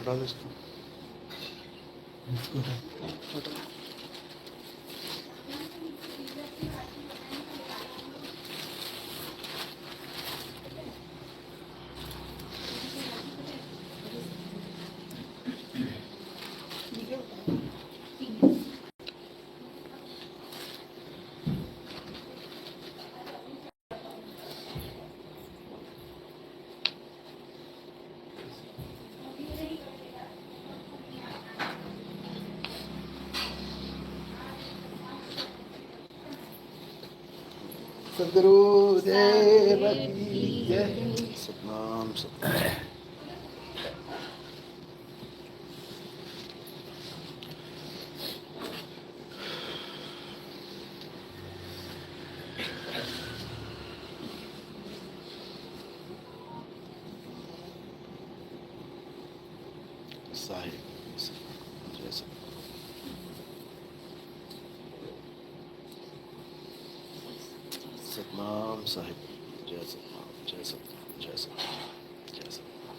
हटा दो इसको। सद्गुरुदेव की जय। सतनाम सतनाम। साहिब जय सतनाम साहिब जय सतनाम जय सतनाम जय सतनाम जय सतनाम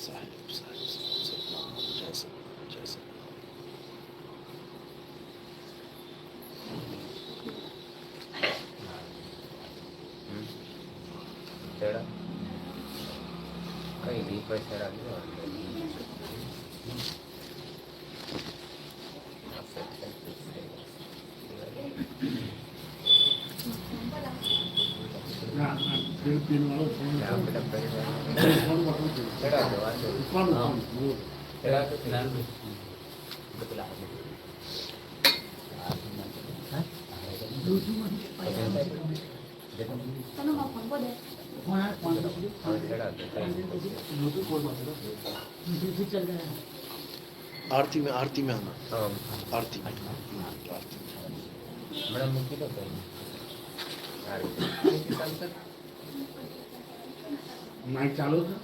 साहिब साहिब सतनाम जय सतनाम जय सतनाम। कहीं भी पैसा आरती में आना। आरती में मैडम मुक्ति तो माइक चालू था।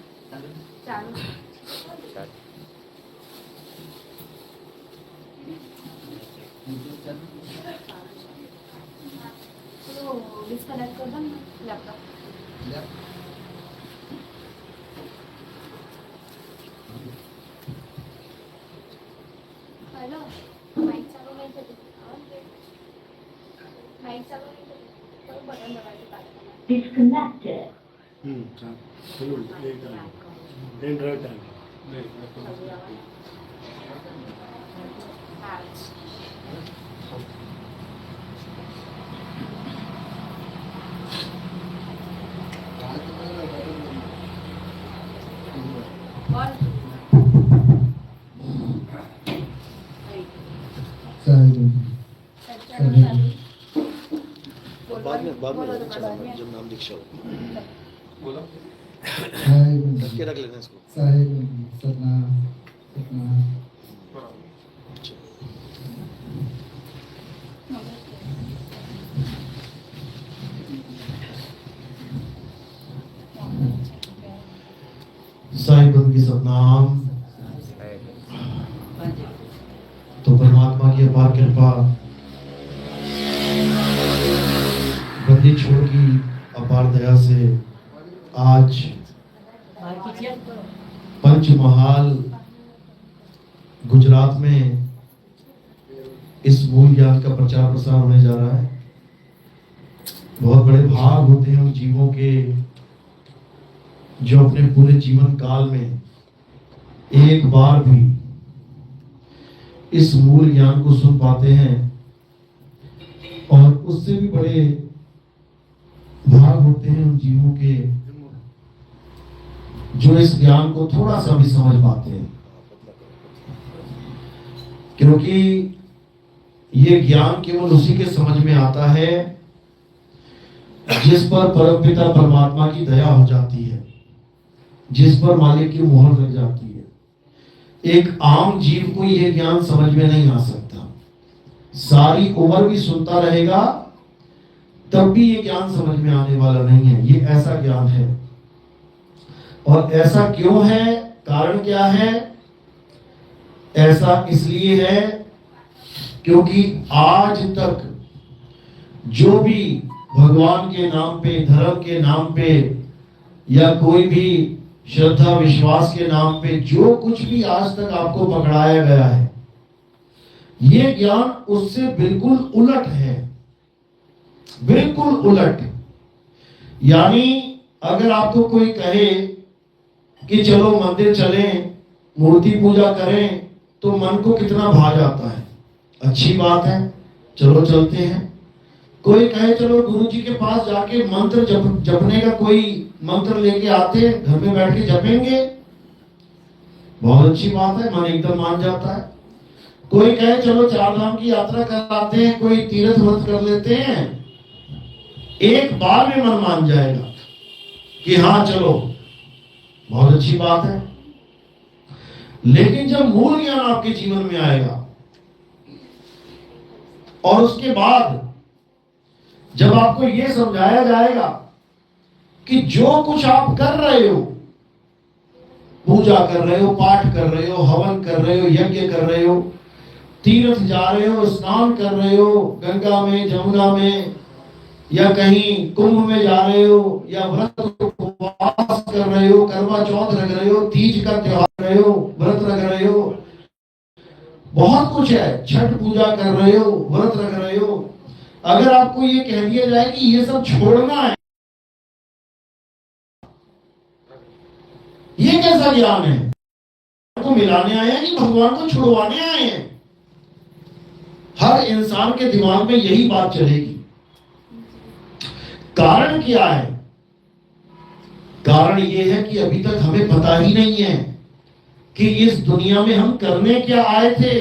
चालू तो डिस्कनेक्ट कर दो लैपटॉप। हेलो माइक चालू नहीं थे। माइक चालू नहीं थे तो बटन दबा के बात करना। Disconnected. चलो एंड्रॉइड डाल। बाद में जब नाम दीक्षा हो बोलो रख के रख लेना इसको। सतनाम सतनाम। साईं बाबा की सतनाम। तो परमात्मा की अपार कृपा, बंदी छोड़ की अपार दया से आज पंचमहाल गुजरात में इस मूल ज्ञान का प्रचार प्रसार होने जा रहा है। बहुत बड़े भाग होते हैं उन जीवों के जो अपने पूरे जीवन काल में एक बार भी इस मूल ज्ञान को सुन पाते हैं, और उससे भी बड़े भाग होते हैं उन जीवों के जो इस ज्ञान को थोड़ा सा भी समझ पाते हैं, क्योंकि ये ज्ञान केवल उसी के समझ में आता है जिस पर परमपिता परमात्मा की दया हो जाती है, जिस पर मालिक की मोहर लग जाती है। एक आम जीव को यह ज्ञान समझ में नहीं आ सकता। सारी उम्र भी सुनता रहेगा तब भी ये ज्ञान समझ में आने वाला नहीं है। ये ऐसा ज्ञान है। और ऐसा क्यों है, कारण क्या है? ऐसा इसलिए है क्योंकि आज तक जो भी भगवान के नाम पे, धर्म के नाम पे या कोई भी श्रद्धा विश्वास के नाम पे जो कुछ भी आज तक आपको पकड़ाया गया है, ये ज्ञान उससे बिल्कुल उलट है, बिल्कुल उलट। यानी अगर आपको कोई कहे कि चलो मंदिर चलें, मूर्ति पूजा करें, तो मन को कितना भा जाता है। अच्छी बात है, चलो चलते हैं। कोई कहे चलो गुरु जी के पास जाके मंत्र जपने का कोई मंत्र लेके आते हैं, घर में बैठ के जपेंगे, बहुत अच्छी बात है, मन एकदम मान जाता है। कोई कहे चलो 4 धाम की यात्रा कराते हैं, कोई तीर्थ व्रत कर लेते हैं, एक बार में मन मान जाएगा कि हाँ चलो, बहुत अच्छी बात है। लेकिन जब मूल ज्ञान आपके जीवन में आएगा और उसके बाद जब आपको यह समझाया जाएगा कि जो कुछ आप कर रहे हो, पूजा कर रहे हो, पाठ कर रहे हो, हवन कर रहे हो, यज्ञ कर रहे हो, तीर्थ जा रहे हो, स्नान कर रहे हो, गंगा में, जमुना में, या कहीं कुंभ में जा रहे हो, या व्रत उपवास कर रहे हो, करवा चौथ रख रहे हो, तीज का त्योहार रहे हो, व्रत रख रहे हो, बहुत कुछ है, छठ पूजा कर रहे हो, व्रत रख रहे हो। अगर आपको ये कह दिया जाए कि ये सब छोड़ना है, ये कैसा ज्ञान है? को मिलाने आए हैं कि भगवान को छुड़वाने आए हैं? हर इंसान के दिमाग में यही बात चलेगी। कारण क्या है? कारण यह है कि अभी तक हमें पता ही नहीं है कि इस दुनिया में हम करने क्या आए थे,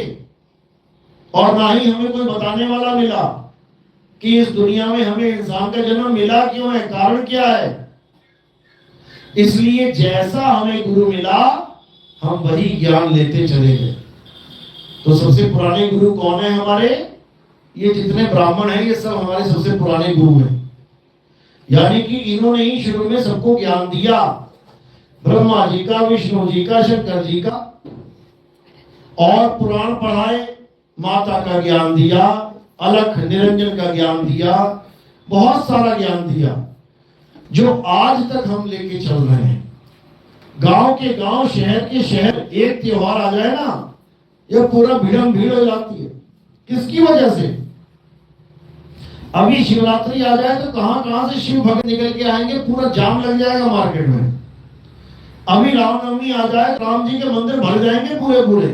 और ना ही हमें कोई बताने वाला मिला कि इस दुनिया में हमें इंसान का जन्म मिला क्यों है, कारण क्या है। इसलिए जैसा हमें गुरु मिला, हम वही ज्ञान लेते चले गए। तो सबसे पुराने गुरु कौन है हमारे? ये जितने ब्राह्मण हैं, ये सब हमारे सबसे पुराने गुरु हैं। यानी कि इन्होंने ही शुरू में सबको ज्ञान दिया, ब्रह्मा जी का, विष्णु जी का, शंकर जी का, और पुराण पढ़ाए, माता का ज्ञान दिया, अलख निरंजन का ज्ञान दिया, बहुत सारा ज्ञान दिया, जो आज तक हम लेके चल रहे हैं। गांव के गांव, शहर के शहर, एक त्योहार आ जाए ना, यह पूरा भीड़म भीड़ हो जाती है। किसकी वजह से? अभी शिवरात्रि आ जाए तो कहां कहां से शिव भक्त निकल के आएंगे, पूरा जाम लग जाएगा मार्केट में। अभी रामनवमी आ जाए, राम जी के मंदिर भर जाएंगे पूरे पूरे।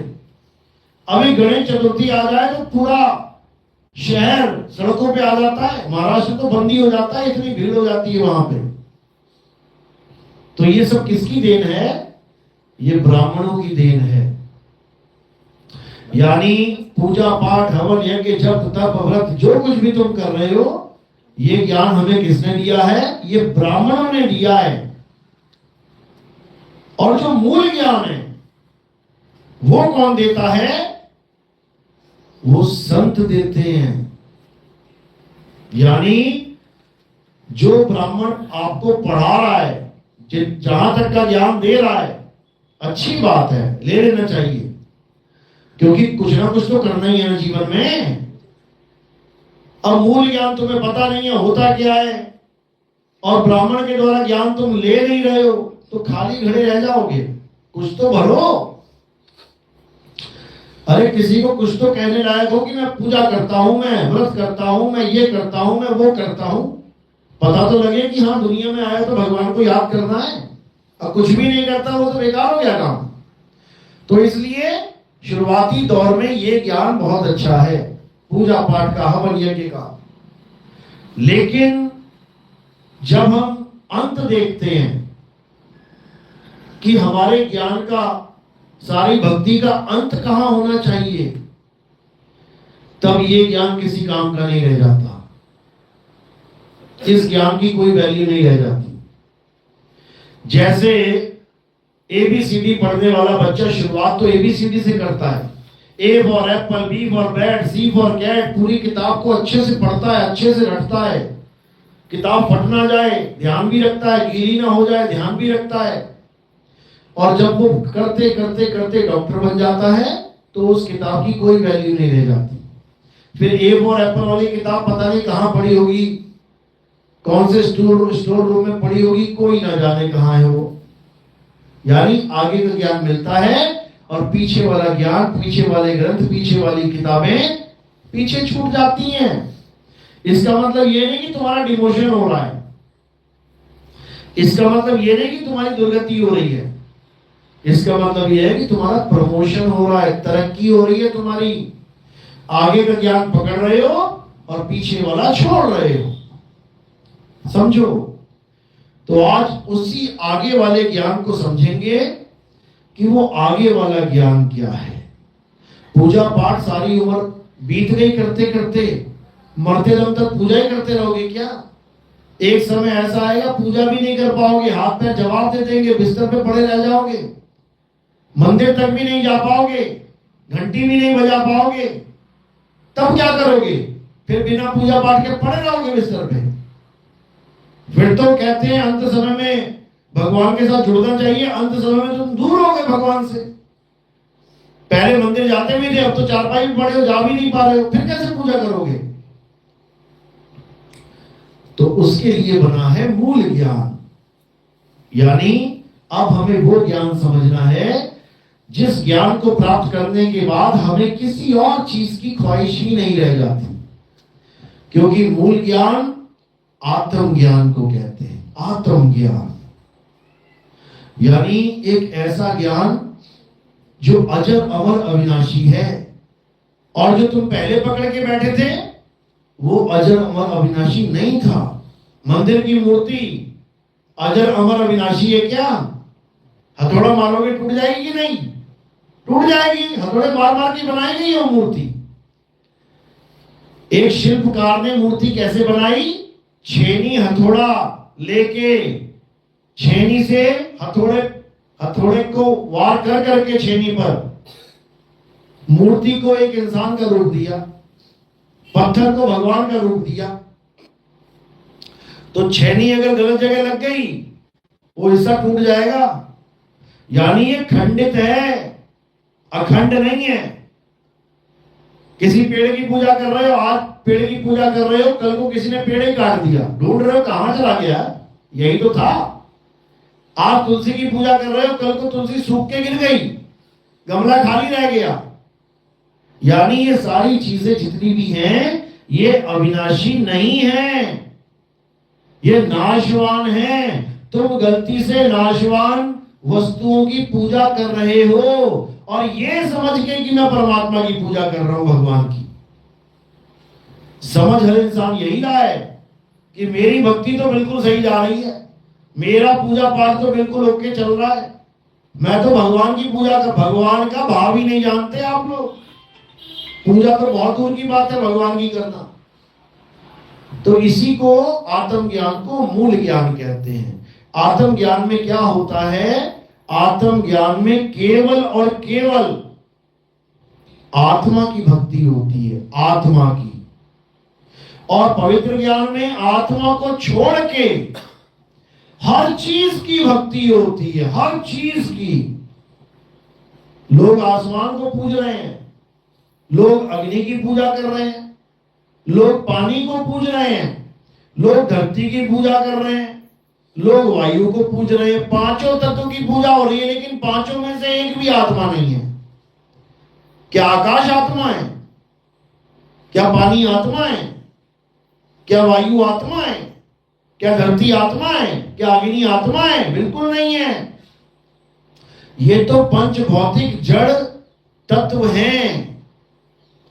अभी गणेश चतुर्थी आ जाए तो पूरा शहर सड़कों पे आ जाता है। महाराष्ट्र तो बंदी हो जाता है, इतनी भीड़ हो जाती है वहां पे। तो ये सब किसकी देन है? ये ब्राह्मणों की देन है। यानी पूजा पाठ, हवन, यज्ञ, जप, तप, व्रत, जो कुछ भी तुम कर रहे हो, ये ज्ञान हमें किसने दिया है? ये ब्राह्मणों ने दिया है। और जो मूल ज्ञान है वो कौन देता है? वो संत देते हैं। यानी जो ब्राह्मण आपको पढ़ा रहा है, जहां तक का ज्ञान दे रहा है, अच्छी बात है, ले लेना चाहिए, क्योंकि कुछ ना कुछ तो करना ही है ना जीवन में। अब मूल ज्ञान तुम्हें पता नहीं है होता क्या है, और ब्राह्मण के द्वारा ज्ञान तुम ले नहीं रहे हो, तो खाली घड़े रह जाओगे। कुछ तो भरो। अरे किसी को कुछ तो कहने लायक हो कि मैं पूजा करता हूं, मैं व्रत करता हूं, मैं ये करता हूं, मैं वो करता हूं। पता तो लगे कि हाँ दुनिया में आया तो भगवान को याद करना है। अब कुछ भी नहीं करता वो तो बेकार हो गया काम। तो इसलिए शुरुआती दौर में ये ज्ञान बहुत अच्छा है, पूजा पाठ का, हवन यज्ञ का। लेकिन जब हम अंत देखते हैं कि हमारे ज्ञान का, सारी भक्ति का अंत कहां होना चाहिए, तब ये ज्ञान किसी काम का नहीं रह जाता। इस ज्ञान की कोई वैल्यू नहीं रह जाती। जैसे एबीसीडी पढ़ने वाला बच्चा शुरुआत तो एबीसीडी से करता है, A for apple, B for bat, C for cat, पूरी किताब को अच्छे से पढ़ता है, अच्छे से रटता है। किताब फट ना जाए ध्यान भी रखता है, गीली ना हो जाए ध्यान भी रखता है। और जब वो करते करते करते डॉक्टर बन जाता है तो उस किताब की कोई वैल्यू नहीं रह जाती। फिर ए फॉर एप्पल वाली किताब पता नहीं कहां पड़ी होगी, कौन से स्टोर रूम में पड़ी होगी, कोई ना जाने कहाँ है वो। यानी आगे का ज्ञान मिलता है और पीछे वाला ज्ञान, पीछे वाले ग्रंथ, पीछे वाली किताबें पीछे छूट जाती हैं। इसका मतलब ये नहीं कि तुम्हारा डिमोशन हो रहा है, इसका मतलब ये नहीं कि तुम्हारी दुर्गति हो रही है, इसका मतलब ये है कि तुम्हारा प्रमोशन हो रहा है, तरक्की हो रही है तुम्हारी। आगे का ज्ञान पकड़ रहे हो और पीछे वाला छोड़ रहे हो, समझो। तो आज उसी आगे वाले ज्ञान को समझेंगे कि वो आगे वाला ज्ञान क्या है। पूजा पाठ सारी उम्र बीत गई करते करते, मरते दम तक पूजा ही करते रहोगे क्या? एक समय ऐसा आएगा पूजा भी नहीं कर पाओगे, हाथ पैर जवाब दे देंगे, बिस्तर पे पड़े रह जाओगे, मंदिर तक भी नहीं जा पाओगे, घंटी भी नहीं बजा पाओगे। तब क्या करोगे? फिर बिना पूजा पाठ के पड़े रहोगे बिस्तर पे। फिर तो कहते हैं अंत समय में भगवान के साथ जुड़ना चाहिए, अंत समय में तुम दूर हो गए भगवान से। पहले मंदिर जाते भी थे, अब तो चारपाई में पड़े हो, जा भी नहीं पा रहे हो, फिर कैसे पूजा करोगे? तो उसके लिए बना है मूल ज्ञान। यानी अब हमें वो ज्ञान समझना है जिस ज्ञान को प्राप्त करने के बाद हमें किसी और चीज की ख्वाहिश ही नहीं रह जाती, क्योंकि मूल ज्ञान आत्मज्ञान को कहते हैं। आत्मज्ञान यानी एक ऐसा ज्ञान जो अजर अमर अविनाशी है, और जो तुम पहले पकड़ के बैठे थे वो अजर अमर अविनाशी नहीं था। मंदिर की मूर्ति अजर अमर अविनाशी है क्या? हथौड़ा मारोगे टूट जाएगी कि नहीं? टूट जाएगी, हथौड़े मार मार के बनाई गई वो मूर्ति। एक शिल्पकार ने मूर्ति कैसे बनाई? छेनी हथौड़ा लेके, छेनी से हथौड़े को वार कर करके छेनी पर मूर्ति को एक इंसान का रूप दिया, पत्थर को भगवान का रूप दिया। तो छेनी अगर गलत जगह लग गई वो हिस्सा टूट जाएगा। यानी ये खंडित है, अखंड नहीं है। किसी पेड़ की पूजा कर रहे हो, आज पेड़ की पूजा कर रहे हो, कल को किसी ने पेड़ ही काट दिया, ढूंढ रहे हो कहां चला गया, यही तो था। आज तुलसी की पूजा कर रहे हो, कल को तुलसी सूख के गिर गई, गमला खाली रह गया। यानी ये सारी चीजें जितनी भी हैं ये अविनाशी नहीं है, ये नाशवान है। तुम गलती से नाशवान वस्तुओं की पूजा कर रहे हो और ये समझ के कि मैं परमात्मा की पूजा कर रहा हूं, भगवान की। समझ हर इंसान यही रहा है कि मेरी भक्ति तो बिल्कुल सही जा रही है, मेरा पूजा पाठ तो बिल्कुल ओके चल रहा है, मैं तो भगवान की पूजा कर, भगवान का भाव ही नहीं जानते आप लोग। पूजा तो बहुत दूर की बात है भगवान की करना। तो इसी को आत्मज्ञान को मूल ज्ञान कहते हैं। आत्मज्ञान में क्या होता है? आत्मज्ञान में केवल और केवल आत्मा की भक्ति होती है, आत्मा की। और पवित्र ज्ञान में आत्मा को छोड़ के हर चीज की भक्ति होती है, हर चीज की। लोग आसमान को पूज रहे हैं, लोग अग्नि की पूजा कर रहे हैं, लोग पानी को पूज रहे हैं, लोग धरती की पूजा कर रहे हैं, लोग वायु को पूज रहे हैं। पांचों तत्वों की पूजा हो रही है, लेकिन पांचों में से एक भी आत्मा नहीं है। क्या आकाश आत्मा है? क्या पानी आत्मा है? क्या वायु आत्मा है? क्या धरती आत्मा है? क्या अग्नि आत्मा है? बिल्कुल नहीं है। ये तो पंच भौतिक जड़ तत्व हैं,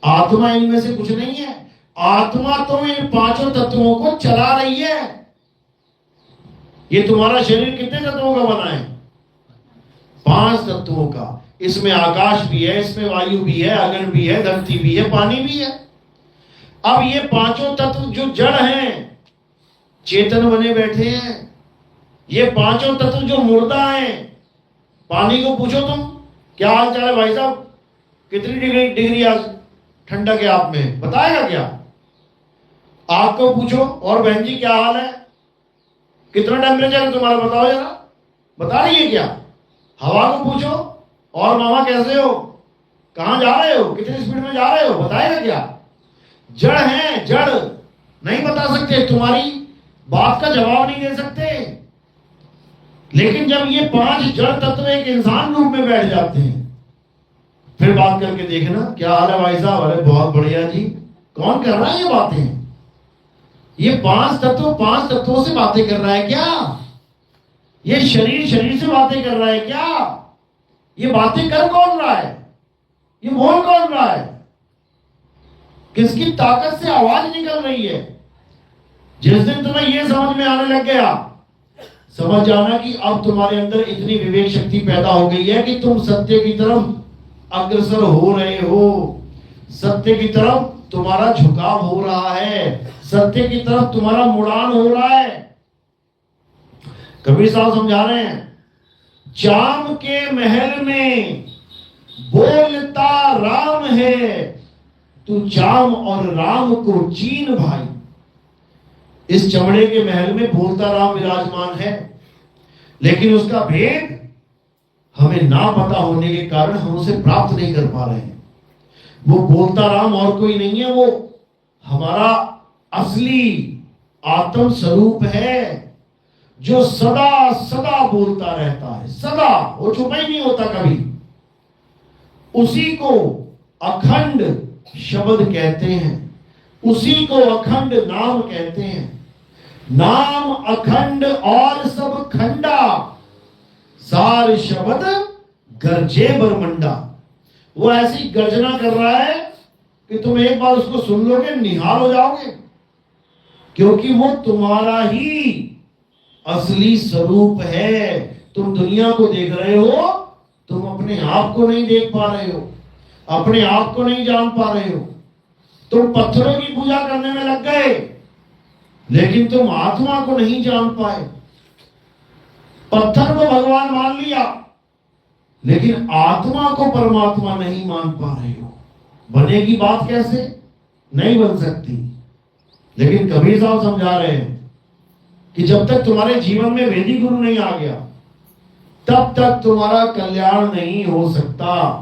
आत्मा इनमें से कुछ नहीं है। आत्मा तो इन पांचों तत्वों को चला रही है। ये तुम्हारा शरीर कितने तत्वों का बना है? 5 तत्वों का। इसमें आकाश भी है, इसमें वायु भी है, अग्नि भी है, धरती भी है, पानी भी है। अब ये पांचों तत्व जो जड़ हैं, चेतन बने बैठे हैं। ये पांचों तत्व जो मुर्दा हैं, पानी को पूछो तुम क्या हाल चाल है भाई साहब, कितनी डिग्री आज ठंडक है आप में, बताएगा क्या? आग को पूछो और बहन जी क्या हाल है, कितना टेम्परेचर है तुम्हारा, बताओ जरा, बता रही है क्या? हवा को पूछो और मामा कैसे हो, कहां जा रहे हो, कितनी स्पीड में जा रहे हो, बताएगा क्या? जड़ है, जड़ नहीं बता सकते। तुम्हारी बात का जवाब नहीं दे सकते। लेकिन जब ये 5 जड़ तत्व एक इंसान रूप में बैठ जाते हैं, फिर बात करके देखना क्या हाल है भाई साहब। अरे बहुत बढ़िया जी। कौन कर रहा है ये बातें? ये 5 तत्वों से बातें कर रहा है क्या? ये शरीर से बातें कर रहा है क्या? ये बातें कर कौन रहा है? ये बोल कौन रहा है? किसकी ताकत से आवाज निकल रही है? जिस दिन तुम्हें यह समझ में आने लग गया, समझ जाना कि अब तुम्हारे अंदर इतनी विवेक शक्ति पैदा हो गई है कि तुम सत्य की तरफ अग्रसर हो रहे हो। सत्य की तरफ तुम्हारा झुकाव हो रहा है, सत्य की तरफ तुम्हारा मुड़ान हो रहा है। कबीर साहब समझा रहे हैं, चाम के महल में बोलता राम है, तू चाम और राम को चीन भाई। इस चमड़े के महल में बोलता राम विराजमान है, लेकिन उसका भेद हमें ना पता होने के कारण हम उसे प्राप्त नहीं कर पा रहे हैं। वो बोलता राम और कोई नहीं है, वो हमारा असली आत्म स्वरूप है जो सदा सदा बोलता रहता है, सदा। वो छुपा ही नहीं होता कभी। उसी को अखंड शब्द कहते हैं, उसी को अखंड नाम कहते हैं। नाम अखंड और सब खंडा, सार शब्द गर्जे बरमंडा। वो ऐसी गर्जना कर रहा है कि तुम एक बार उसको सुन लोगे, निहाल हो जाओगे, क्योंकि वो तुम्हारा ही असली स्वरूप है। तुम दुनिया को देख रहे हो, तुम अपने आप को नहीं देख पा रहे हो, अपने आप को नहीं जान पा रहे हो। तुम पत्थरों की पूजा करने में लग गए, लेकिन तुम आत्मा को नहीं जान पाए। पत्थर को भगवान मान लिया, लेकिन आत्मा को परमात्मा नहीं मान पा रहे हो। बनेगी बात कैसे? नहीं बन सकती। लेकिन कबीर साहब समझा रहे हैं कि जब तक तुम्हारे जीवन में वेदी गुरु नहीं आ गया, तब तक तुम्हारा कल्याण नहीं हो सकता।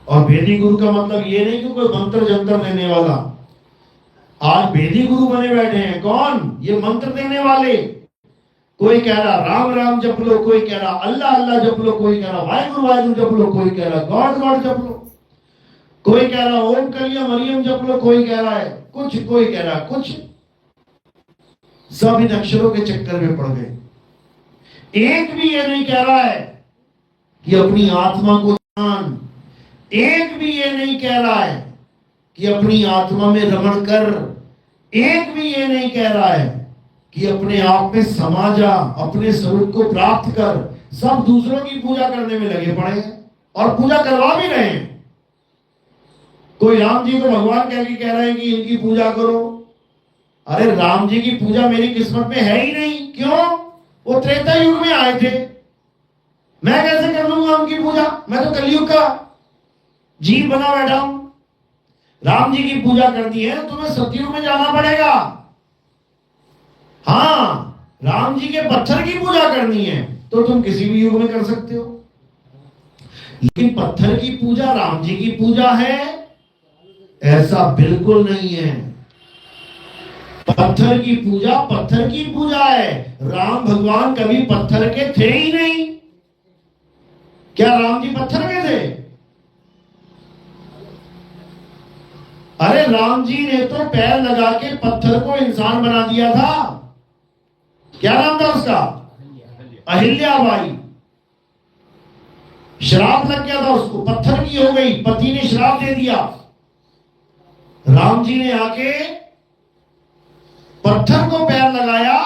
और वेदी गुरु का मतलब ये नहीं कि कोई मंत्र जंतर देने वाला। आज वेदी गुरु बने बैठे हैं कौन? ये मंत्र देने वाले। कोई कह रहा राम राम जप लो, कोई कह रहा अल्लाह अल्लाह जप लो, कोई कह रहा वाहिगुरु वाहिगुरु जप लो, कोई कह रहा गॉड गॉड जप लो, कोई कह रहा ओम कलिया मरियम जप लो, कोई कह रहा है कुछ, कोई कह रहा कुछ। सब इन अक्षरों के चक्कर में पड़ गए। एक भी ये नहीं कह रहा है कि अपनी आत्मा को जान। एक भी ये नहीं कह रहा है कि अपनी आत्मा में रमण कर। एक भी ये नहीं कह रहा है कि अपने आप में समा जा, अपने स्वरूप को प्राप्त कर। सब दूसरों की पूजा करने में लगे पड़े हैं और पूजा करवा भी रहे हैं। कोई राम जी को भगवान कह रहे हैं कि इनकी पूजा करो। अरे राम जी की पूजा मेरी किस्मत में है ही नहीं। क्यों? वो त्रेता युग में आए थे, मैं कैसे कर लूंगा उनकी पूजा? मैं तो कलयुग का जीव बना बैठा हूं। राम जी की पूजा करनी है तो तुम्हें सतयुग में जाना पड़ेगा। हाँ, राम जी के पत्थर की पूजा करनी है तो तुम किसी भी युग में कर सकते हो, लेकिन पत्थर की पूजा राम जी की पूजा है ऐसा बिल्कुल नहीं है। पत्थर की पूजा है। राम भगवान कभी पत्थर के थे ही नहीं। क्या राम जी पत्थर के थे? अरे राम जी ने तो पैर लगा के पत्थर को इंसान बना दिया था। क्या नाम था उसका? अहिल्याबाई। श्राप लग गया था उसको, पत्थर की हो गई, पति ने श्राप दे दिया। राम जी ने आके पत्थर को पैर लगाया,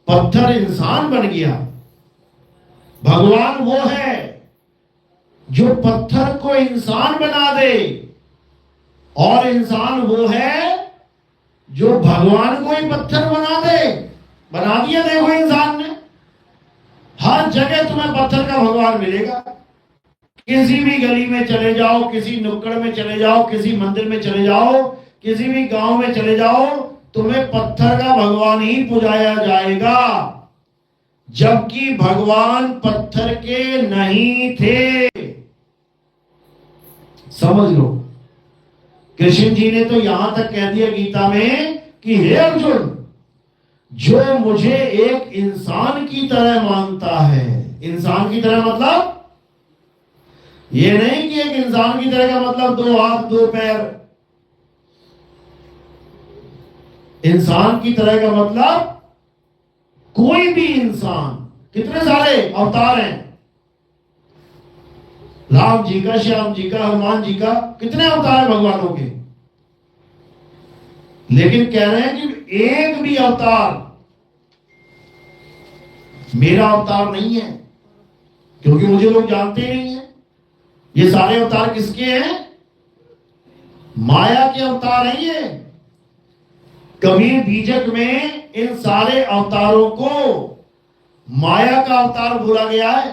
पत्थर इंसान बन गया। भगवान वो है जो पत्थर को इंसान बना दे, और इंसान वो है जो भगवान को ही पत्थर बना दे। बना दिया देखो इंसान ने। हर जगह तुम्हें पत्थर का भगवान मिलेगा। किसी भी गली में चले जाओ, किसी नुक्कड़ में चले जाओ, किसी मंदिर में चले जाओ, किसी भी गांव में चले जाओ, तुम्हें पत्थर का भगवान ही पुजाया जाएगा, जबकि भगवान पत्थर के नहीं थे। समझ लो। कृष्ण जी ने तो यहां तक कह दिया गीता में कि हे अर्जुन, जो मुझे एक इंसान की तरह मानता है, इंसान की तरह मतलब ये नहीं कि एक इंसान की तरह का मतलब 2 हाथ 2 पैर, इंसान की तरह का मतलब कोई भी इंसान। कितने सारे अवतार हैं, राम जी का, श्याम जी का, हनुमान जी का, कितने अवतार हैं भगवानों के, लेकिन कह रहे हैं कि एक भी अवतार मेरा अवतार नहीं है, क्योंकि मुझे लोग जानते ही नहीं है। ये सारे अवतार किसके हैं? माया के अवतार हैं ये। कबीर बीजक में इन सारे अवतारों को माया का अवतार बोला गया है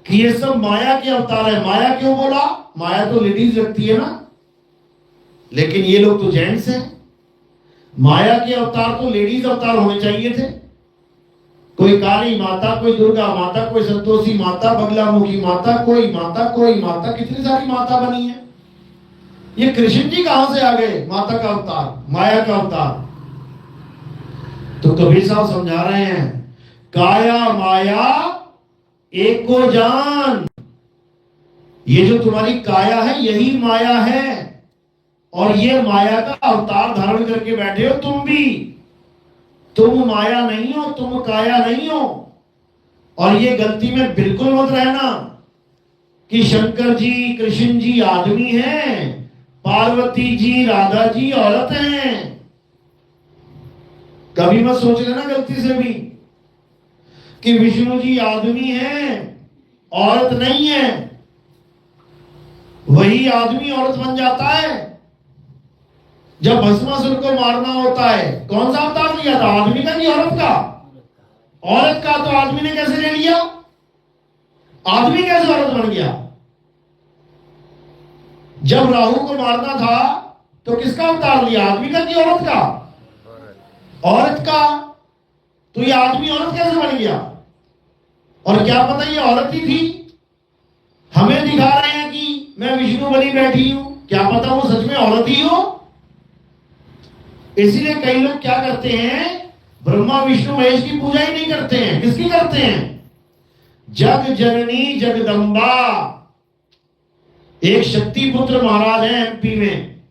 कि ये सब माया के अवतार है। माया क्यों बोला? माया तो लेडीज रखती है ना, लेकिन ये लोग तो जेंट्स हैं। माया के अवतार तो लेडीज अवतार होने चाहिए थे। कोई काली माता, कोई दुर्गा माता, कोई संतोषी माता, बगलामुखी माता, कोई माता, कितनी सारी माता बनी है। ये कृष्ण जी कहां से आ गए? माता का अवतार, माया का अवतार। तो कबीर साहब समझा रहे हैं, काया माया एको जान। ये जो तुम्हारी काया है यही माया है, और ये माया का अवतार धारण करके बैठे हो तुम भी। तुम माया नहीं हो, तुम काया नहीं हो। और ये गलती में बिल्कुल मत रहना कि शंकर जी कृष्ण जी आदमी हैं, पार्वती जी राधा जी औरत हैं। कभी मत सोच लेना गलती से भी कि विष्णु जी आदमी हैं, औरत नहीं है। वही आदमी औरत बन जाता है। जब भस्मासुर को मारना होता है, कौन सा अवतार लिया था? आदमी का कि औरत का? औरत का। तो आदमी ने कैसे ले लिया? आदमी कैसे औरत बन गया? जब राहु को मारना था तो किसका अवतार लिया? आदमी का कि औरत का? औरत का। तो ये आदमी औरत कैसे बन गया? और क्या पता ये औरत ही थी। हमें दिखा रहे हैं कि मैं विष्णु बनी बैठी हूं, क्या पता वो सच में औरत ही हो। इसीलिए कई लोग क्या करते हैं, ब्रह्मा विष्णु महेश की पूजा ही नहीं करते हैं। किसकी करते हैं? जग जननी जगदम्बा। एक शक्ति पुत्र महाराज है एमपी में,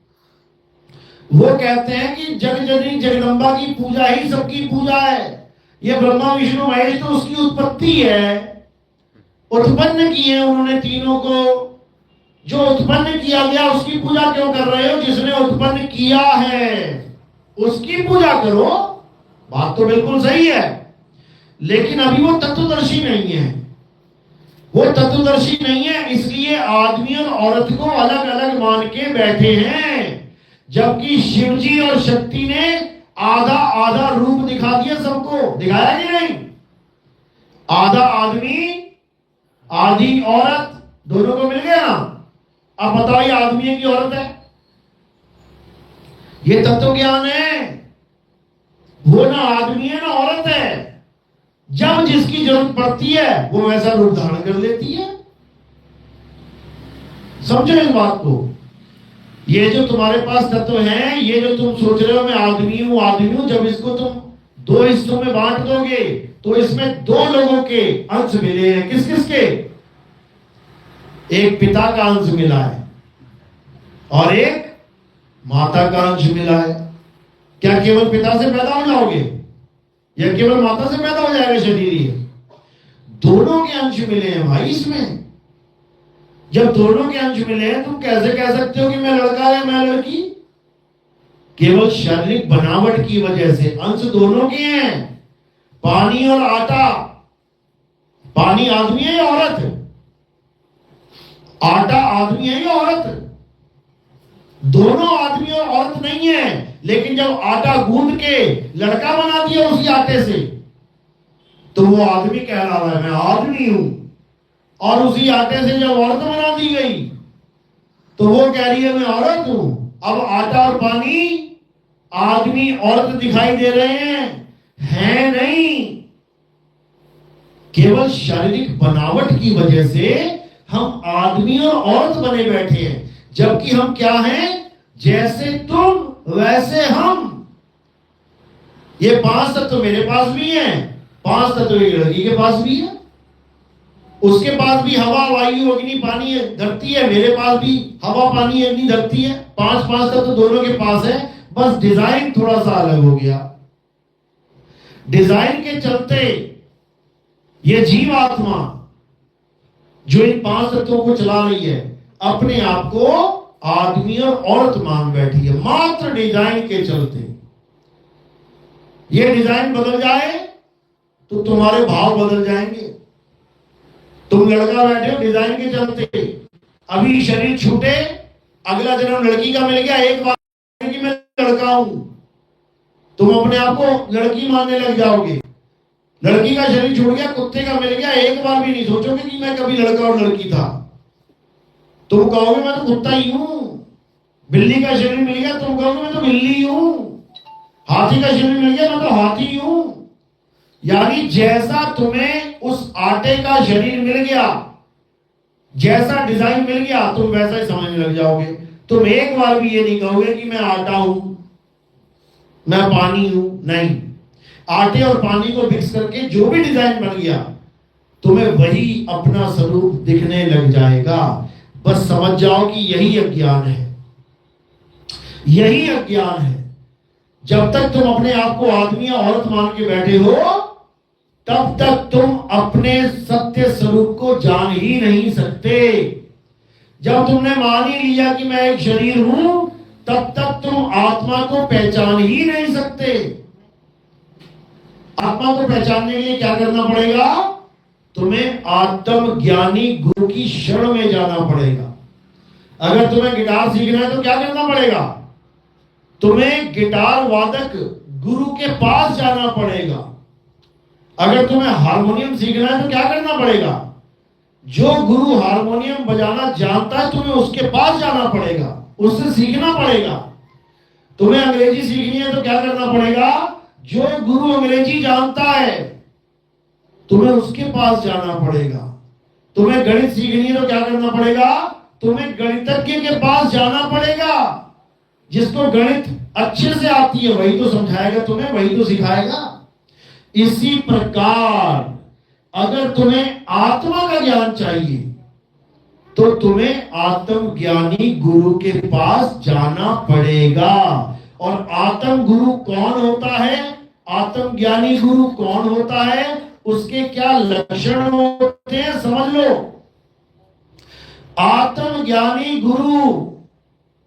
वो कहते हैं कि जग जननी जगदम्बा की पूजा ही सबकी पूजा है। ये ब्रह्मा विष्णु महेश तो उसकी उत्पत्ति है, उत्पन्न किए उन्होंने तीनों को। जो उत्पन्न किया गया उसकी पूजा क्यों कर रहे हो? जिसने उत्पन्न किया है उसकी पूजा करो। बात तो बिल्कुल सही है, लेकिन अभी वो तत्वदर्शी नहीं है। वो तत्वदर्शी नहीं है, इसलिए आदमी और औरत को अलग अलग मान के बैठे हैं। जबकि शिवजी और शक्ति ने आधा आधा रूप दिखा दिया सबको। दिखाया कि नहीं? आधा आदमी आधी औरत, दोनों को मिल गया ना। अब बताओ ये आदमी है कि औरत है? ये तत्व ज्ञान है। वो ना आदमी है ना औरत है। जब जिसकी जरूरत पड़ती है वो वैसा रूप धारण कर लेती है। समझो इस बात को। ये जो तुम्हारे पास तत्व हैं, ये जो तुम सोच रहे हो मैं आदमी हूं, जब इसको तुम 2 हिस्सों में बांट दोगे तो इसमें 2 लोगों के अंश मिले हैं। किस किस के? एक पिता का अंश मिला है और एक माता का अंश मिला है। क्या केवल पिता से पैदा हो जाओगे या केवल माता से पैदा हो जाएगा शरीर? ये दोनों के अंश मिले हैं भाई इसमें। जब दोनों के अंश मिले हैं तुम कैसे कह सकते हो कि मैं लड़का या मैं लड़की? केवल शारीरिक बनावट की वजह से अंश दोनों के हैं। पानी और आटा। पानी आदमी है या औरत? आटा आदमी है या औरत? दोनों आदमी और औरत नहीं है, लेकिन जब आटा गूंद के लड़का बना दिया उसी आटे से तो वो आदमी कह रहा है मैं आदमी हूं। और उसी आटे से जब औरत बना दी गई तो वो कह रही है मैं औरत हूं। अब आटा और पानी आदमी औरत दिखाई दे रहे हैं नहीं। केवल शारीरिक बनावट की वजह से हम आदमी और औरत बने बैठे हैं, जबकि हम क्या हैं? जैसे तुम वैसे हम। ये 5 तत्व मेरे पास भी हैं, 5 तत्व एक लड़की के पास भी है, उसके पास भी हवा वायु अग्नि पानी है, धरती है, मेरे पास भी हवा पानी अग्नि धरती है, 5 तत्व दोनों के पास है, बस डिजाइन थोड़ा सा अलग हो गया। डिजाइन के चलते ये जीव आत्मा जो इन 5 तत्वों को चला रही है अपने आप को आदमी और औरत मान बैठी है, मात्र डिजाइन के चलते। ये डिजाइन बदल जाए तो तुम्हारे भाव बदल जाएंगे। तुम लड़का बैठे हो डिजाइन के चलते, अभी शरीर छूटे, अगला जन्म लड़की का मिल गया, एक बार कि मैं लड़का हूं, तुम अपने आप को लड़की मानने लग जाओगे। लड़की का शरीर छूट गया, कुत्ते का मिल गया, एक बार भी नहीं सोचोगे कि मैं कभी लड़का और लड़की था। तुम कहोगे मैं तो कुत्ता ही हूं। बिल्ली का शरीर मिल गया, तुम कहोगे मैं तो बिल्ली हूं। हाथी का शरीर मिल गया, मैं तो हाथी हूं। यानी जैसा तुम्हें उस आटे का शरीर मिल गया, जैसा डिजाइन मिल गया, तुम वैसा ही समझने लग जाओगे। तुम एक बार भी ये नहीं कहोगे कि मैं आटा हूं, मैं पानी हूं। नहीं, आटे और पानी को मिक्स करके जो भी डिजाइन बन गया, तुम्हें वही अपना स्वरूप दिखने लग जाएगा। बस समझ जाओ कि यही अज्ञान है, यही अज्ञान है। जब तक तुम अपने आप को आदमी या औरत मान के बैठे हो, तब तक तुम अपने सत्य स्वरूप को जान ही नहीं सकते। जब तुमने मान ही लिया कि मैं एक शरीर हूं, तब तक तुम आत्मा को पहचान ही नहीं सकते। आत्मा को पहचानने के लिए क्या करना पड़ेगा? तुम्हें आत्मज्ञानी गुरु की शरण में जाना पड़ेगा। अगर तुम्हें गिटार सीखना है तो क्या करना पड़ेगा? तुम्हें गिटार वादक गुरु के पास जाना पड़ेगा। अगर तुम्हें हारमोनियम सीखना है तो क्या करना पड़ेगा? जो गुरु हारमोनियम बजाना जानता है, तुम्हें उसके पास जाना पड़ेगा, उससे सीखना पड़ेगा। तुम्हें अंग्रेजी सीखनी है तो क्या करना पड़ेगा? जो गुरु अंग्रेजी जानता है, तुम्हें उसके पास जाना पड़ेगा। तुम्हें गणित सीखनी है तो क्या करना पड़ेगा? तुम्हें गणितज्ञ के पास जाना पड़ेगा। जिसको गणित अच्छे से आती है वही तो समझाएगा तुम्हें, वही तो सिखाएगा। इसी प्रकार अगर तुम्हें आत्मा का ज्ञान चाहिए तो तुम्हें आत्मज्ञानी गुरु के पास जाना पड़ेगा। और आत्म गुरु कौन होता है? आत्मज्ञानी गुरु कौन होता है? उसके क्या लक्षण होते हैं समझ लो। आत्मज्ञानी गुरु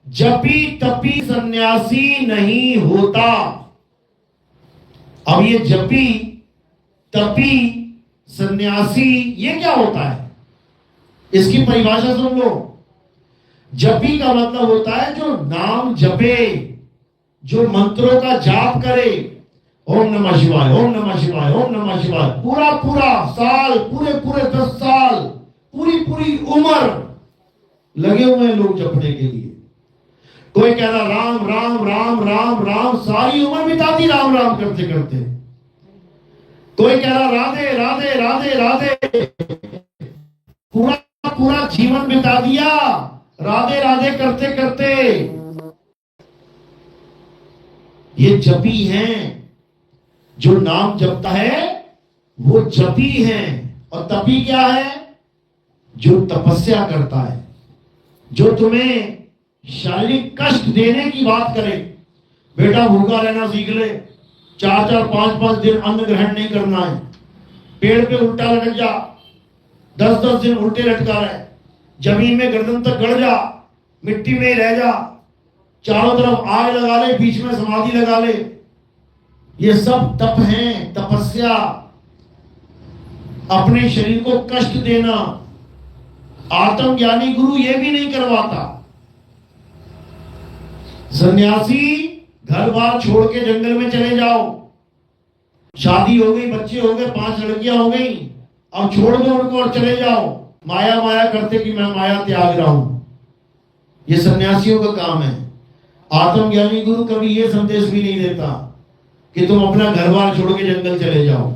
जपी तपी सन्यासी नहीं होता। अब ये जपी तपी सन्यासी ये क्या होता है? इसकी परिभाषा सुन लो। जपी का मतलब होता है जो नाम जपे, जो मंत्रों का जाप करे। ओम नमः शिवाय, ओम नमः शिवाय, ओम नमः शिवाय, पूरा पूरा साल, पूरे 10 साल, पूरी उम्र लगे हुए हैं लोग जपने के लिए। कोई कह रहा राम राम राम राम राम, सारी उम्र बिता दी राम राम करते करते। कोई कह रहा राधे राधे राधे राधे, पूरा जीवन बिता दिया राधे राधे करते करते। ये जपी हैं। जो नाम जपता है वो जपी है। और तपी क्या है? जो तपस्या करता है, जो तुम्हें शारीरिक कष्ट देने की बात करे। बेटा भूखा रहना सीख ले, 4-4 5-5 दिन अन्न ग्रहण नहीं करना है, पेड़ पे उल्टा लटक जा, 10-10 दिन उल्टे लटका रहे, जमीन में गर्दन तक गड़ जा, मिट्टी में रह जा, चारों तरफ आग लगा ले, बीच में समाधि लगा ले। ये सब तप है, तपस्या। अपने शरीर को कष्ट देना। आत्मज्ञानी गुरु ये भी नहीं करवाता। सन्यासी घर बार छोड़ के जंगल में चले जाओ, शादी हो गई, बच्चे हो गए, 5 लड़कियां हो गई, अब छोड़ दो उनको और चले जाओ माया माया करते कि मैं माया त्याग रहा हूं। ये सन्यासियों का काम है। आत्मज्ञानी गुरु कभी ये संदेश भी नहीं देता कि तुम अपना घर बार छोड़ के जंगल चले जाओ।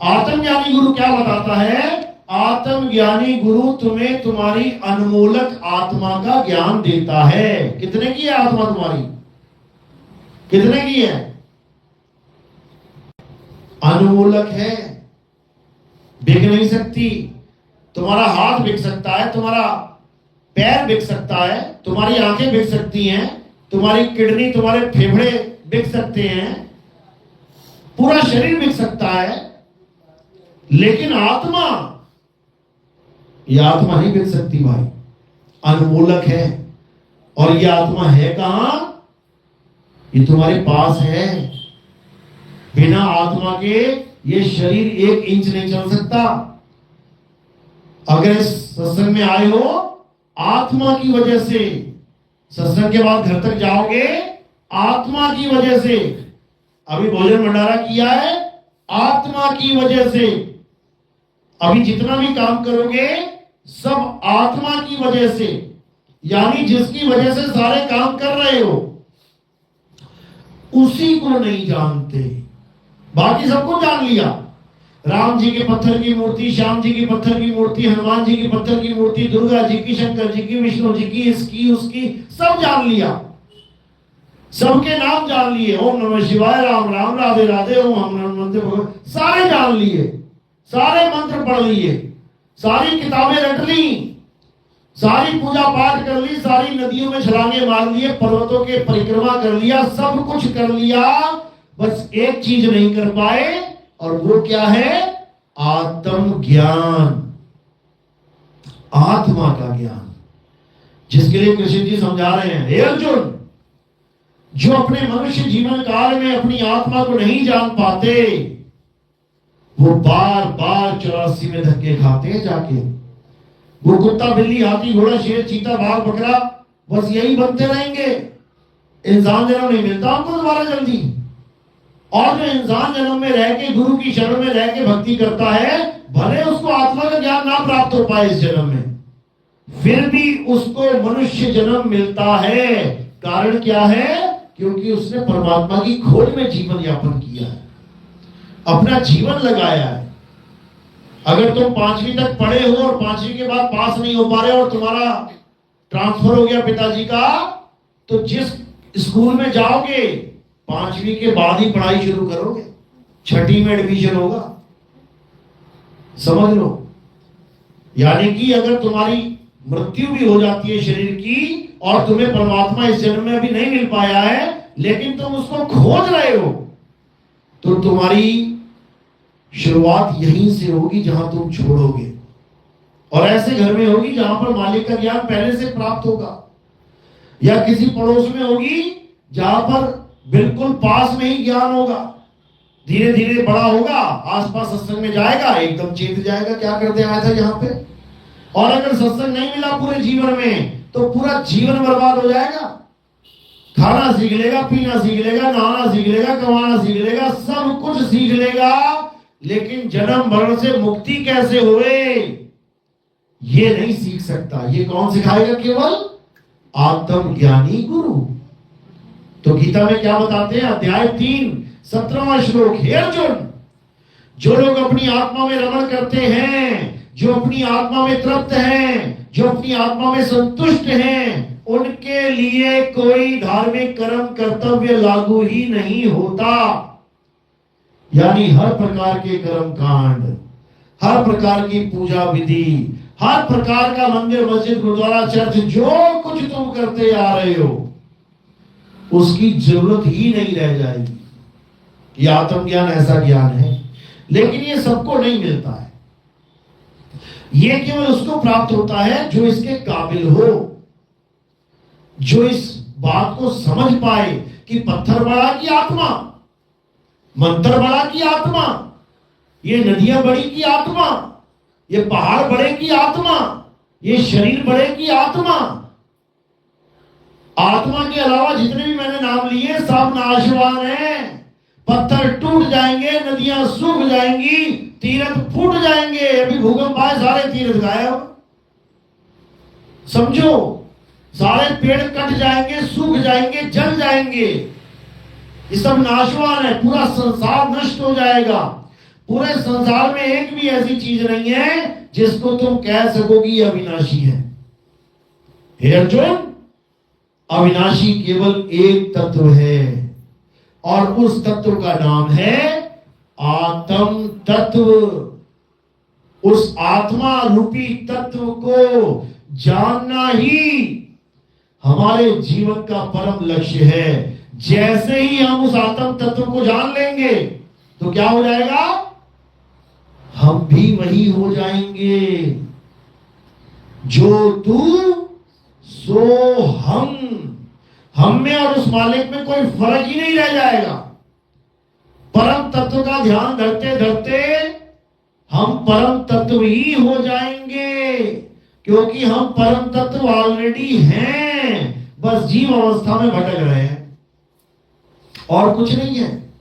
आत्मज्ञानी गुरु क्या बताता है? आत्मज्ञानी गुरु तुम्हें तुम्हारी अनमोलक आत्मा का ज्ञान देता है। कितने की है आत्मा तुम्हारी? कितने की है? अनमोलक है, बिक नहीं सकती। तुम्हारा हाथ बिक सकता है, तुम्हारा पैर बिक सकता है, तुम्हारी आंखें बिक सकती हैं, तुम्हारी किडनी, तुम्हारे फेफड़े बिक सकते हैं, पूरा शरीर बिक सकता है, लेकिन आत्मा, ये आत्मा नहीं बिक सकती भाई, अनमोलक है। और ये आत्मा है कहां? ये तुम्हारे पास है। बिना आत्मा के ये शरीर 1 इंच नहीं चल सकता। अगर इस सत्संग में आए हो आत्मा की वजह से, सत्संग के बाद घर तक जाओगे आत्मा की वजह से, अभी भोजन भंडारा किया है आत्मा की वजह से, अभी जितना भी काम करोगे सब आत्मा की वजह से, यानी जिसकी वजह से सारे काम कर रहे हो उसी को नहीं जानते, बाकी सबको जान लिया। राम जी के पत्थर की मूर्ति, श्याम जी की पत्थर की मूर्ति, हनुमान जी की पत्थर की मूर्ति, दुर्गा जी की, शंकर जी की, विष्णु जी की, इसकी उसकी सब जान लिया, सबके नाम जान लिए। ओम नमः शिवाय, राम राम, राधे राधे, ओम हम मंत्र भगवान, सारे जान लिए, सारे मंत्र पढ़ लिए, सारी किताबें रट ली, सारी पूजा पाठ कर ली, सारी नदियों में छलांगे मार लिए, पर्वतों के परिक्रमा कर लिया, सब कुछ कर लिया, बस एक चीज नहीं कर पाए, और वो क्या है? आत्म ज्ञान, आत्मा का ज्ञान, जिसके लिए कृष्ण जी समझा रहे हैं, हे अर्जुन, जो अपने मनुष्य जीवन काल में अपनी आत्मा को नहीं जान पाते वो बार बार 84 में धक्के खाते हैं जाके। वो कुत्ता, बिल्ली, हाथी, घोड़ा, शेर, चीता, बाघ, बकरा, बस यही बनते रहेंगे। इंसान जन्म नहीं मिलता हमको दोबारा जल्दी। और जो इंसान जन्म में रह के, गुरु की शरण में रह के भक्ति करता है, भले उसको आत्मा का ज्ञान ना प्राप्त हो पाए इस जन्म में, फिर भी उसको मनुष्य जन्म मिलता है। कारण क्या है? क्योंकि उसने परमात्मा की खोज में जीवन यापन किया है, अपना जीवन लगाया है। अगर तुम 5वीं तक पढ़े हो और 5वीं के बाद पास नहीं हो पा रहे और तुम्हारा ट्रांसफर हो गया पिताजी का, तो जिस स्कूल में जाओगे 5वीं के बाद ही पढ़ाई शुरू करोगे, 6ठी में एडमिशन होगा, समझ लो। यानी कि अगर तुम्हारी मृत्यु भी हो जाती है शरीर की और तुम्हें परमात्मा इस जन्म में अभी नहीं मिल पाया है, लेकिन तुम उसको खोज रहे हो, तो तुम्हारी शुरुआत यहीं से होगी जहां तुम छोड़ोगे, और ऐसे घर में होगी जहां पर मालिक का ज्ञान पहले से प्राप्त होगा, या किसी पड़ोस में होगी जहां पर बिल्कुल पास में ही ज्ञान होगा। धीरे धीरे बड़ा होगा, आसपास सत्संग में जाएगा, एकदम चेत जाएगा क्या करते आया था यहाँ पे। और अगर सत्संग नहीं मिला पूरे जीवन में तो पूरा जीवन बर्बाद हो जाएगा। खाना सीख लेगा, पीना सीख लेगा, नहाना सीख लेगा, कमाना सीख लेगा, सब कुछ सीख लेगा, लेकिन जन्म मरण से मुक्ति कैसे होए ये नहीं सीख सकता। ये कौन सिखाएगा? केवल आत्मज्ञानी गुरु। तो गीता में क्या बताते हैं? अध्याय 3 17वां श्लोक, हे अर्जुन, जो लोग अपनी आत्मा में रमण करते हैं, जो अपनी आत्मा में तृप्त हैं, जो अपनी आत्मा में संतुष्ट हैं, उनके लिए कोई धार्मिक कर्म कर्तव्य लागू ही नहीं होता। यानी हर प्रकार के कर्म कांड, हर प्रकार की पूजा विधि, हर प्रकार का मंदिर, मस्जिद, गुरुद्वारा, चर्च, जो कुछ तुम करते आ रहे हो उसकी जरूरत ही नहीं रह जाएगी। ये आत्मज्ञान ऐसा ज्ञान है, लेकिन ये सबको नहीं मिलता है। ये केवल उसको प्राप्त होता है जो इसके काबिल हो, जो इस बात को समझ पाए कि पत्थर बड़ा की आत्मा, मंत्र बड़ा की आत्मा, ये नदियां बड़ी की आत्मा, ये पहाड़ बड़े की आत्मा, ये शरीर बड़े की आत्मा। आत्मा के अलावा जितने भी मैंने नाम लिए सब नाशवान हैं। पत्थर टूट जाएंगे, नदियां सूख जाएंगी, तीर्थ फूट जाएंगे। अभी भूकंप आए, सारे तीर्थ गायब, समझो। सारे पेड़ कट जाएंगे, सूख जाएंगे, जल जाएंगे। ये सब नाशवान है, पूरा संसार नष्ट हो जाएगा। पूरे संसार में एक भी ऐसी चीज नहीं है जिसको तुम कह सकोगी ये अविनाशी है। हे अर्जुन, अविनाशी केवल एक तत्व है, और उस तत्व का नाम है आत्म तत्व, उस आत्मा रूपी तत्व को जानना ही हमारे जीवन का परम लक्ष्य है। जैसे ही हम उस आत्म तत्व को जान लेंगे तो क्या हो जाएगा? हम भी वही हो जाएंगे। जो तू सो हम में और उस मालिक में कोई फर्क ही नहीं रह जाएगा। परम तत्व का ध्यान धरते धरते हम परम तत्व ही हो जाएंगे, क्योंकि हम परम तत्व ऑलरेडी हैं, बस जीव अवस्था में भटक रहे हैं और कुछ नहीं है।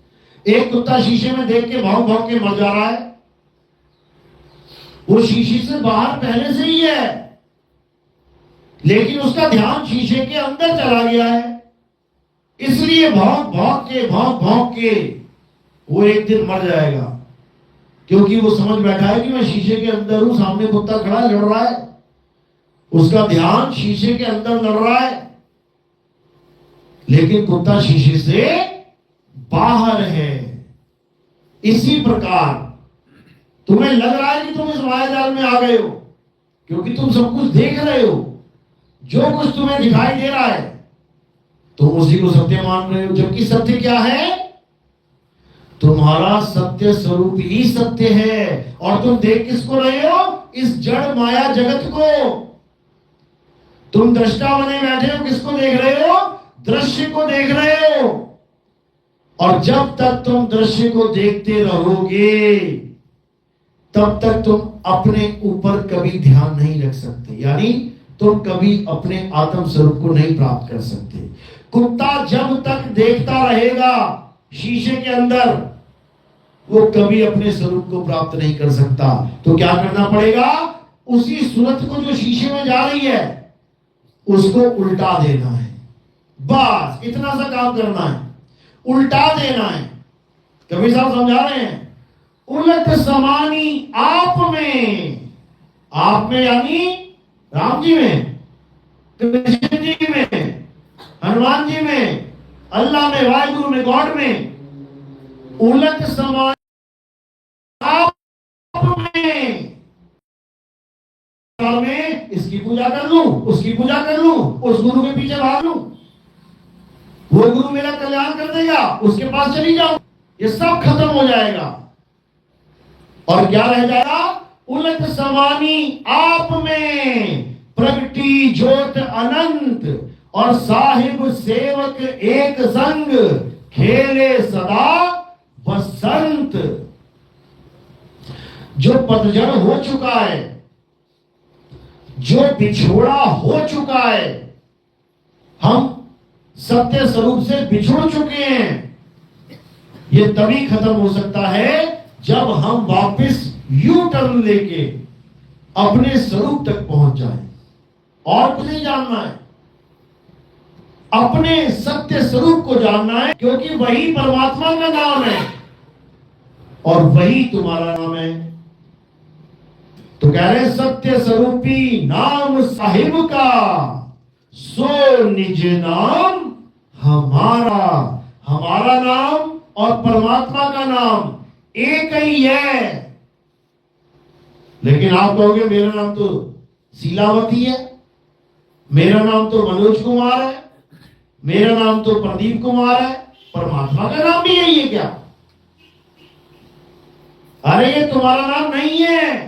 एक कुत्ता शीशे में देख के भाव भाव के मर जा रहा है, वो शीशे से बाहर पहले से ही है, लेकिन उसका ध्यान शीशे के अंदर चला गया है, इसलिए भौंक भौंक के वो एक दिन मर जाएगा, क्योंकि वो समझ बैठा है कि मैं शीशे के अंदर हूं, सामने कुत्ता खड़ा लड़ रहा है, उसका ध्यान शीशे के अंदर लड़ रहा है, लेकिन कुत्ता शीशे से बाहर है। इसी प्रकार तुम्हें लग रहा है कि तुम इस मायाजाल में आ गए हो, क्योंकि तुम सब कुछ देख रहे हो, जो कुछ तुम्हें दिखाई दे रहा है तुम उसी को सत्य मान रहे हो, जबकि सत्य क्या है? तुम्हारा सत्य स्वरूप ही सत्य है। और तुम देख किसको रहे हो? इस जड़ माया जगत को। तुम दृष्टा बने बैठे हो, किसको देख रहे हो? दृश्य को देख रहे हो। और जब तक तुम दृश्य को देखते रहोगे तब तक तुम अपने ऊपर कभी ध्यान नहीं रख सकते, यानी तुम कभी अपने आत्म स्वरूप को नहीं प्राप्त कर सकते। कुत्ता जब तक देखता रहेगा शीशे के अंदर, वो कभी अपने स्वरूप को प्राप्त नहीं कर सकता। तो क्या करना पड़ेगा? उसी सूरत को जो शीशे में जा रही है उसको उल्टा देना है, बस इतना सा काम करना है, उल्टा देना है। कबीर साहब समझा रहे हैं, उलट समानी आप में, आप में यानी राम जी में, कृष्ण जी में, हनुमान जी में, अल्लाह में, वाहिगुरु में, गॉड में, उलट समान आप में इसकी पूजा कर लूं, उसकी पूजा कर लूं, उस गुरु के पीछे भाग लूं, वो गुरु मेरा कल्याण कर देगा, उसके पास चली जाऊं, ये सब खत्म हो जाएगा। और क्या रह जाएगा? उलट समानी आप में प्रगटी ज्योत अनंत, और साहिब सेवक एक संग, खेले सदा बसंत। जो पतझड़ हो चुका है, जो बिछोड़ा हो चुका है, हम सत्य स्वरूप से बिछुड़ चुके हैं, ये तभी खत्म हो सकता है जब हम वापस यू टर्न लेके अपने स्वरूप तक पहुंच जाएं। और कुछ नहीं जानना है, अपने सत्य स्वरूप को जानना है, क्योंकि वही परमात्मा का नाम है और वही तुम्हारा नाम है। तो कह रहे सत्य स्वरूपी नाम साहिब का, सो निज नाम हमारा। हमारा नाम और परमात्मा का नाम एक ही है। लेकिन आप कहोगे मेरा नाम तो शीलावती है, मेरा नाम तो मनोज कुमार है, मेरा नाम तो प्रदीप कुमार है, परमात्मा का नाम भी यही है क्या? अरे ये तुम्हारा नाम नहीं है,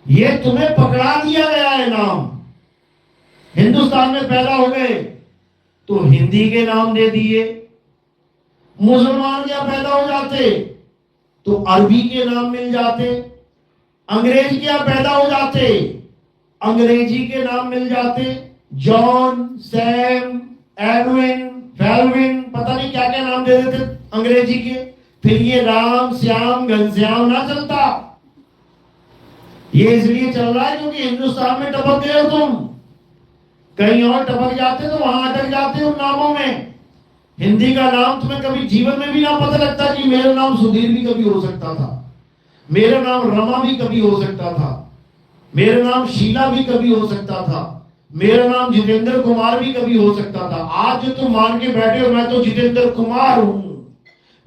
ये तुम्हें पकड़ा दिया गया है नाम। हिंदुस्तान में पैदा हो गए तो हिंदी के नाम दे दिए, मुसलमान क्या पैदा हो जाते तो अरबी के नाम मिल जाते, अंग्रेज क्या पैदा हो जाते अंग्रेजी के नाम मिल जाते, जॉन, सैम, एडविन, फेल्विन, पता नहीं क्या क्या नाम दे देते अंग्रेजी के। फिर ये राम, श्याम, घनश्याम ना चलता। ये इसलिए चल रहा है क्योंकि हिंदुस्तान में टपक गए हो तुम, कहीं और टपक जाते तो वहां अटक जाते उन नामों में। हिंदी का नाम तुम्हें कभी जीवन में भी ना पता लगता कि मेरा नाम सुधीर भी कभी हो सकता था, मेरा नाम रमा भी कभी हो सकता था, मेरा नाम शीला भी कभी हो सकता था, मेरा नाम जितेंद्र कुमार भी कभी हो सकता था। आज जो तुम मान के बैठे हो मैं तो जितेंद्र कुमार हूं,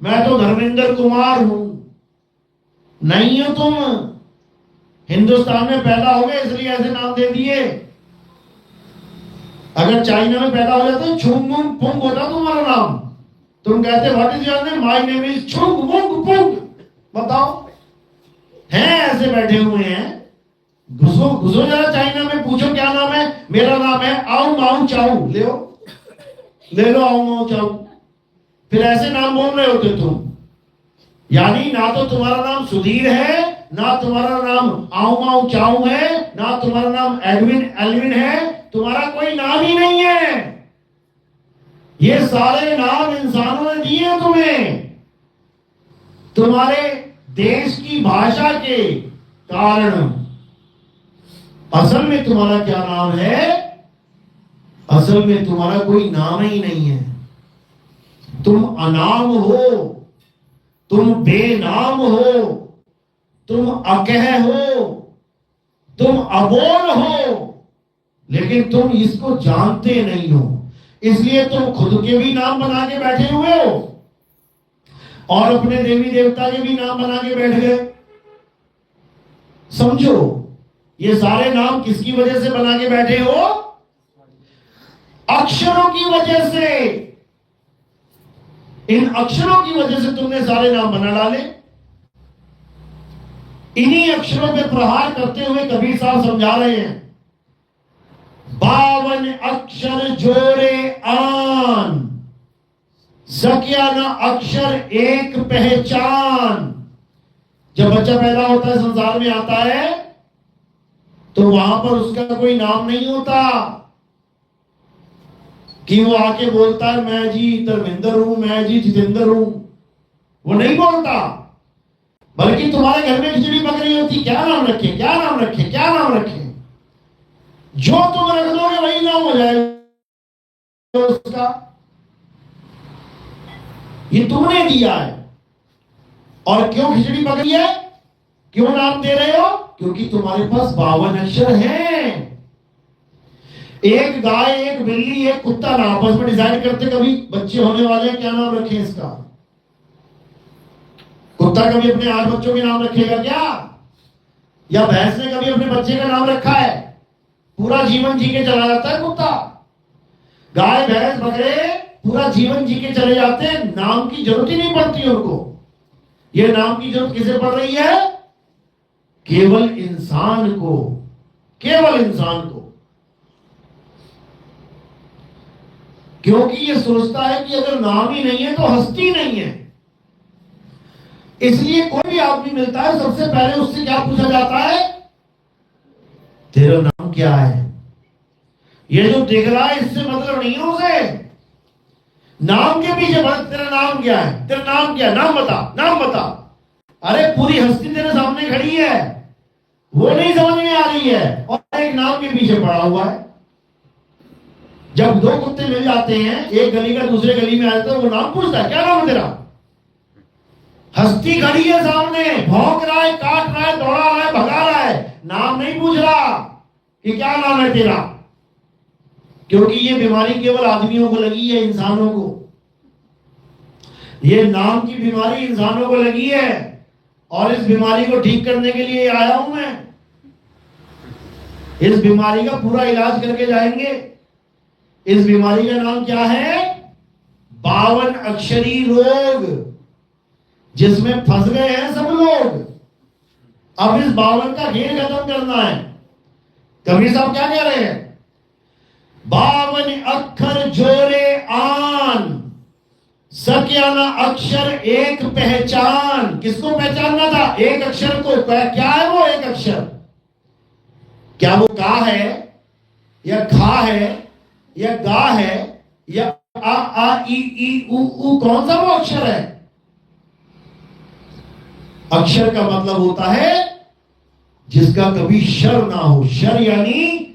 मैं तो धर्मेंद्र कुमार हूं। नहीं हो तुम, हिंदुस्तान में पैदा हो गए इसलिए ऐसे नाम दे दिए। अगर चाइना में पैदा हो जाते छुंग मुंग पुंग होता तुम्हारा नाम। तुम कहते what is your name, my name is छुंग मुंग पुंग। बताओ, हैं ऐसे बैठे हुए हैं। घुसो घुसो जरा चाइना में, पूछो क्या नाम है। मेरा नाम है आउ माउ चाऊ। ले लो आउ माउ चाऊ। फिर ऐसे नाम बोल रहे होते तुम। यानी ना तो तुम्हारा नाम सुधीर है, ना तुम्हारा नाम आउ माउ चाऊ है, ना तुम्हारा नाम एल्विन है। तुम्हारा कोई नाम ही नहीं है। ये सारे नाम इंसानों ने दिए तुम्हें तुम्हारे देश की भाषा के कारण। असल में तुम्हारा क्या नाम है? असल में तुम्हारा कोई नाम ही नहीं है। तुम अनाम हो, तुम बेनाम हो, तुम अकह हो, तुम अबोल हो, लेकिन तुम इसको जानते नहीं हो। इसलिए तुम खुद के भी नाम बना के बैठे हुए हो और अपने देवी देवता के भी नाम बना के बैठ गए। समझो, ये सारे नाम किसकी वजह से बना के बैठे हो? अक्षरों की वजह से। इन अक्षरों की वजह से तुमने सारे नाम बना डाले। इन्हीं अक्षरों पे प्रहार करते हुए कबीर साहब समझा रहे हैं, 52 अक्षर जोड़े आन, सकिया न अक्षर एक पहचान। जब बच्चा पैदा होता है, संसार में आता है, तो वहां पर उसका कोई नाम नहीं होता कि वो आके बोलता है मैं जी धर्मेंद्र हूं, मैं जी जितेंद्र हूं। वो नहीं बोलता। बल्कि तुम्हारे घर में खिचड़ी पक रही होती, क्या नाम रखे, क्या नाम रखे, क्या नाम रखे। जो तुम रख दोगे वही नाम हो जाएगा उसका। ये तुमने दिया है। और क्यों खिचड़ी पक रही है, क्यों नाम दे रहे हो? क्योंकि तुम्हारे पास 52 अक्षर हैं। एक गाय, एक बिल्ली, एक कुत्ता ना आपस में डिसाइड करते कभी बच्चे होने वाले हैं क्या नाम रखें इसका। कुत्ता कभी अपने 8 बच्चों के नाम रखेगा क्या? या भैंस ने कभी अपने बच्चे का नाम रखा है? पूरा जीवन जी के चला जाता है कुत्ता। गाय, भैंस, बकरे पूरा जीवन जी के चले जाते हैं, नाम की जरूरत ही नहीं पड़ती उनको। ये नाम की जरूरत किसे पड़ रही है? केवल इंसान को, केवल इंसान को। क्योंकि ये सोचता है कि अगर नाम ही नहीं है तो हस्ती नहीं है। इसलिए कोई भी आदमी मिलता है, सबसे पहले उससे क्या पूछा जाता है? तेरा नाम क्या है? ये जो दिख रहा है इससे मतलब नहीं है उसे। नाम के पीछे तेरा नाम क्या है, तेरा नाम क्या है, नाम बता, नाम बता। अरे पूरी हस्ती तेरे सामने खड़ी है, वो नहीं समझ में आ रही है और एक नाम के पीछे पड़ा हुआ है। जब 2 कुत्ते मिल जाते हैं, एक गली का दूसरे गली में आता है, वो नाम पूछता है क्या नाम है तेरा? हस्ती खड़ी है सामने, भौंक रहा है, काट रहा है, दौड़ा रहा है, भगा रहा है, नाम नहीं पूछ रहा कि क्या नाम है तेरा। क्योंकि ये बीमारी केवल आदमियों को लगी है, इंसानों को। ये नाम की बीमारी इंसानों को लगी है और इस बीमारी को ठीक करने के लिए आया हूं मैं। इस बीमारी का पूरा इलाज करके जाएंगे। इस बीमारी का नाम क्या है? 52 अक्षरी रोग, जिसमें फंस गए हैं सब लोग। अब इस 52 का खेल खत्म करना है। कबीर साहब क्या कह रहे हैं? 52 अक्षर जोड़े आन, सकिया न अक्षर एक पहचान। किसको पहचानना था? एक अक्षर को। क्या है वो एक अक्षर? क्या वो का है या खा है या गा है या आ ई उ कौन सा वो अक्षर है? अक्षर का मतलब होता है जिसका कभी शर ना हो। शर यानी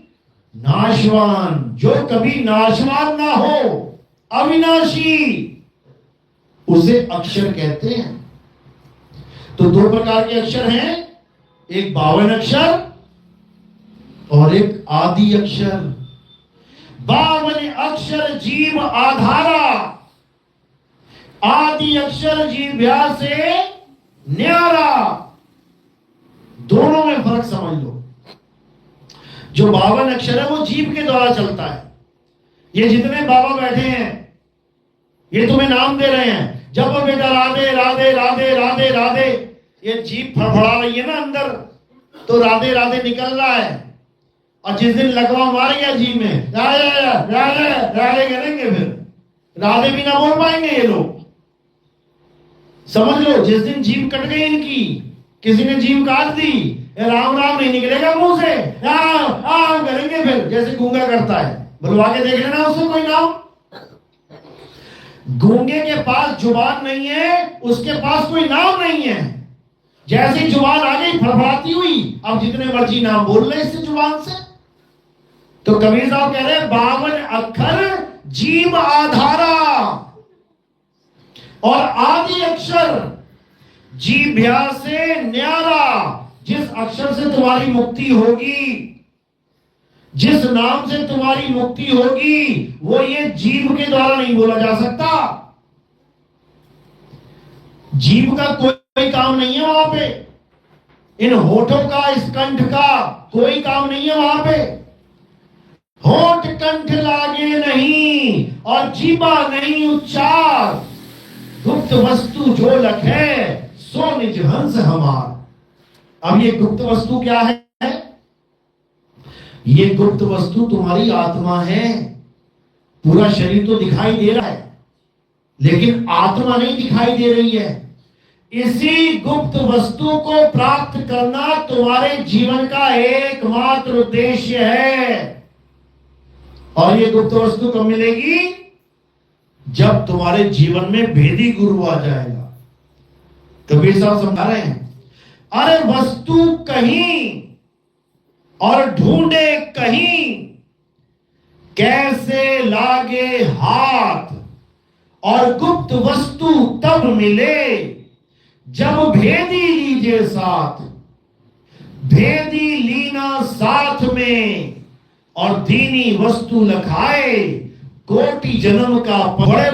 नाशवान, जो कभी नाशवान ना हो, अविनाशी, उसे अक्षर कहते हैं। तो 2 प्रकार के अक्षर हैं, एक 52 अक्षर और एक आदि अक्षर। 52 अक्षर जीव आधारा, आदि अक्षर जीभ्या से न्यारा। दोनों में फर्क समझ लो। जो 52 अक्षर है वो जीभ के द्वारा चलता है। ये जितने बाबा बैठे हैं ये तुम्हें नाम दे रहे हैं, जब वो बेटा राधे राधे राधे राधे राधे, ये जीभ फड़फड़ा रही है ना अंदर, तो राधे राधे निकल रहा है। और जिस दिन लगवा मारेगा जीभ में राधे राधे राधे करेंगे, फिर राधे भी ना बोल पाएंगे ये लोग। समझ लो, जिस दिन जीभ कट गई इनकी, किसी ने जीभ काट दी, राम राम नहीं निकलेगा मुंह से, राम करेंगे फिर, जैसे गूंगा करता है। बुलवा के देख लेना उसको कोई नाम। गूंगे के पास जुबान नहीं है, उसके पास कोई नाम नहीं है। जैसी जुबान आ गई फड़फड़ाती हुई, अब जितने मर्जी नाम बोल रहे इससे जुबान से। तो कबीर साहब कह रहे हैं 52 अक्षर जीव आधारा और आदि अक्षर जीभ्या से न्यारा। जिस अक्षर से तुम्हारी मुक्ति होगी, जिस नाम से तुम्हारी मुक्ति होगी, वो ये जीभ के द्वारा नहीं बोला जा सकता। जीभ का कोई काम नहीं है वहां पे, इन होठों का, इस कंठ का कोई काम नहीं है वहां पे। होठ कंठ लागे नहीं और जीवा नहीं उच्चार, गुप्त वस्तु जो लखे सो निज हंस हमार। अब ये गुप्त वस्तु क्या है? ये गुप्त वस्तु तुम्हारी आत्मा है। पूरा शरीर तो दिखाई दे रहा है, लेकिन आत्मा नहीं दिखाई दे रही है। इसी गुप्त वस्तु को प्राप्त करना तुम्हारे जीवन का एकमात्र उद्देश्य है। और ये गुप्त वस्तु कब मिलेगी? जब तुम्हारे जीवन में भेदी गुरु आ जाएगा। कबीर साहब समझा रहे हैं, अरे वस्तु कहीं और ढूंढे कहीं, कैसे लागे हाथ, और गुप्त वस्तु तब मिले जब भेदी लीजे साथ। भेदी लीना साथ में और दीनी वस्तु लखाए, कोटि जन्म का बड़े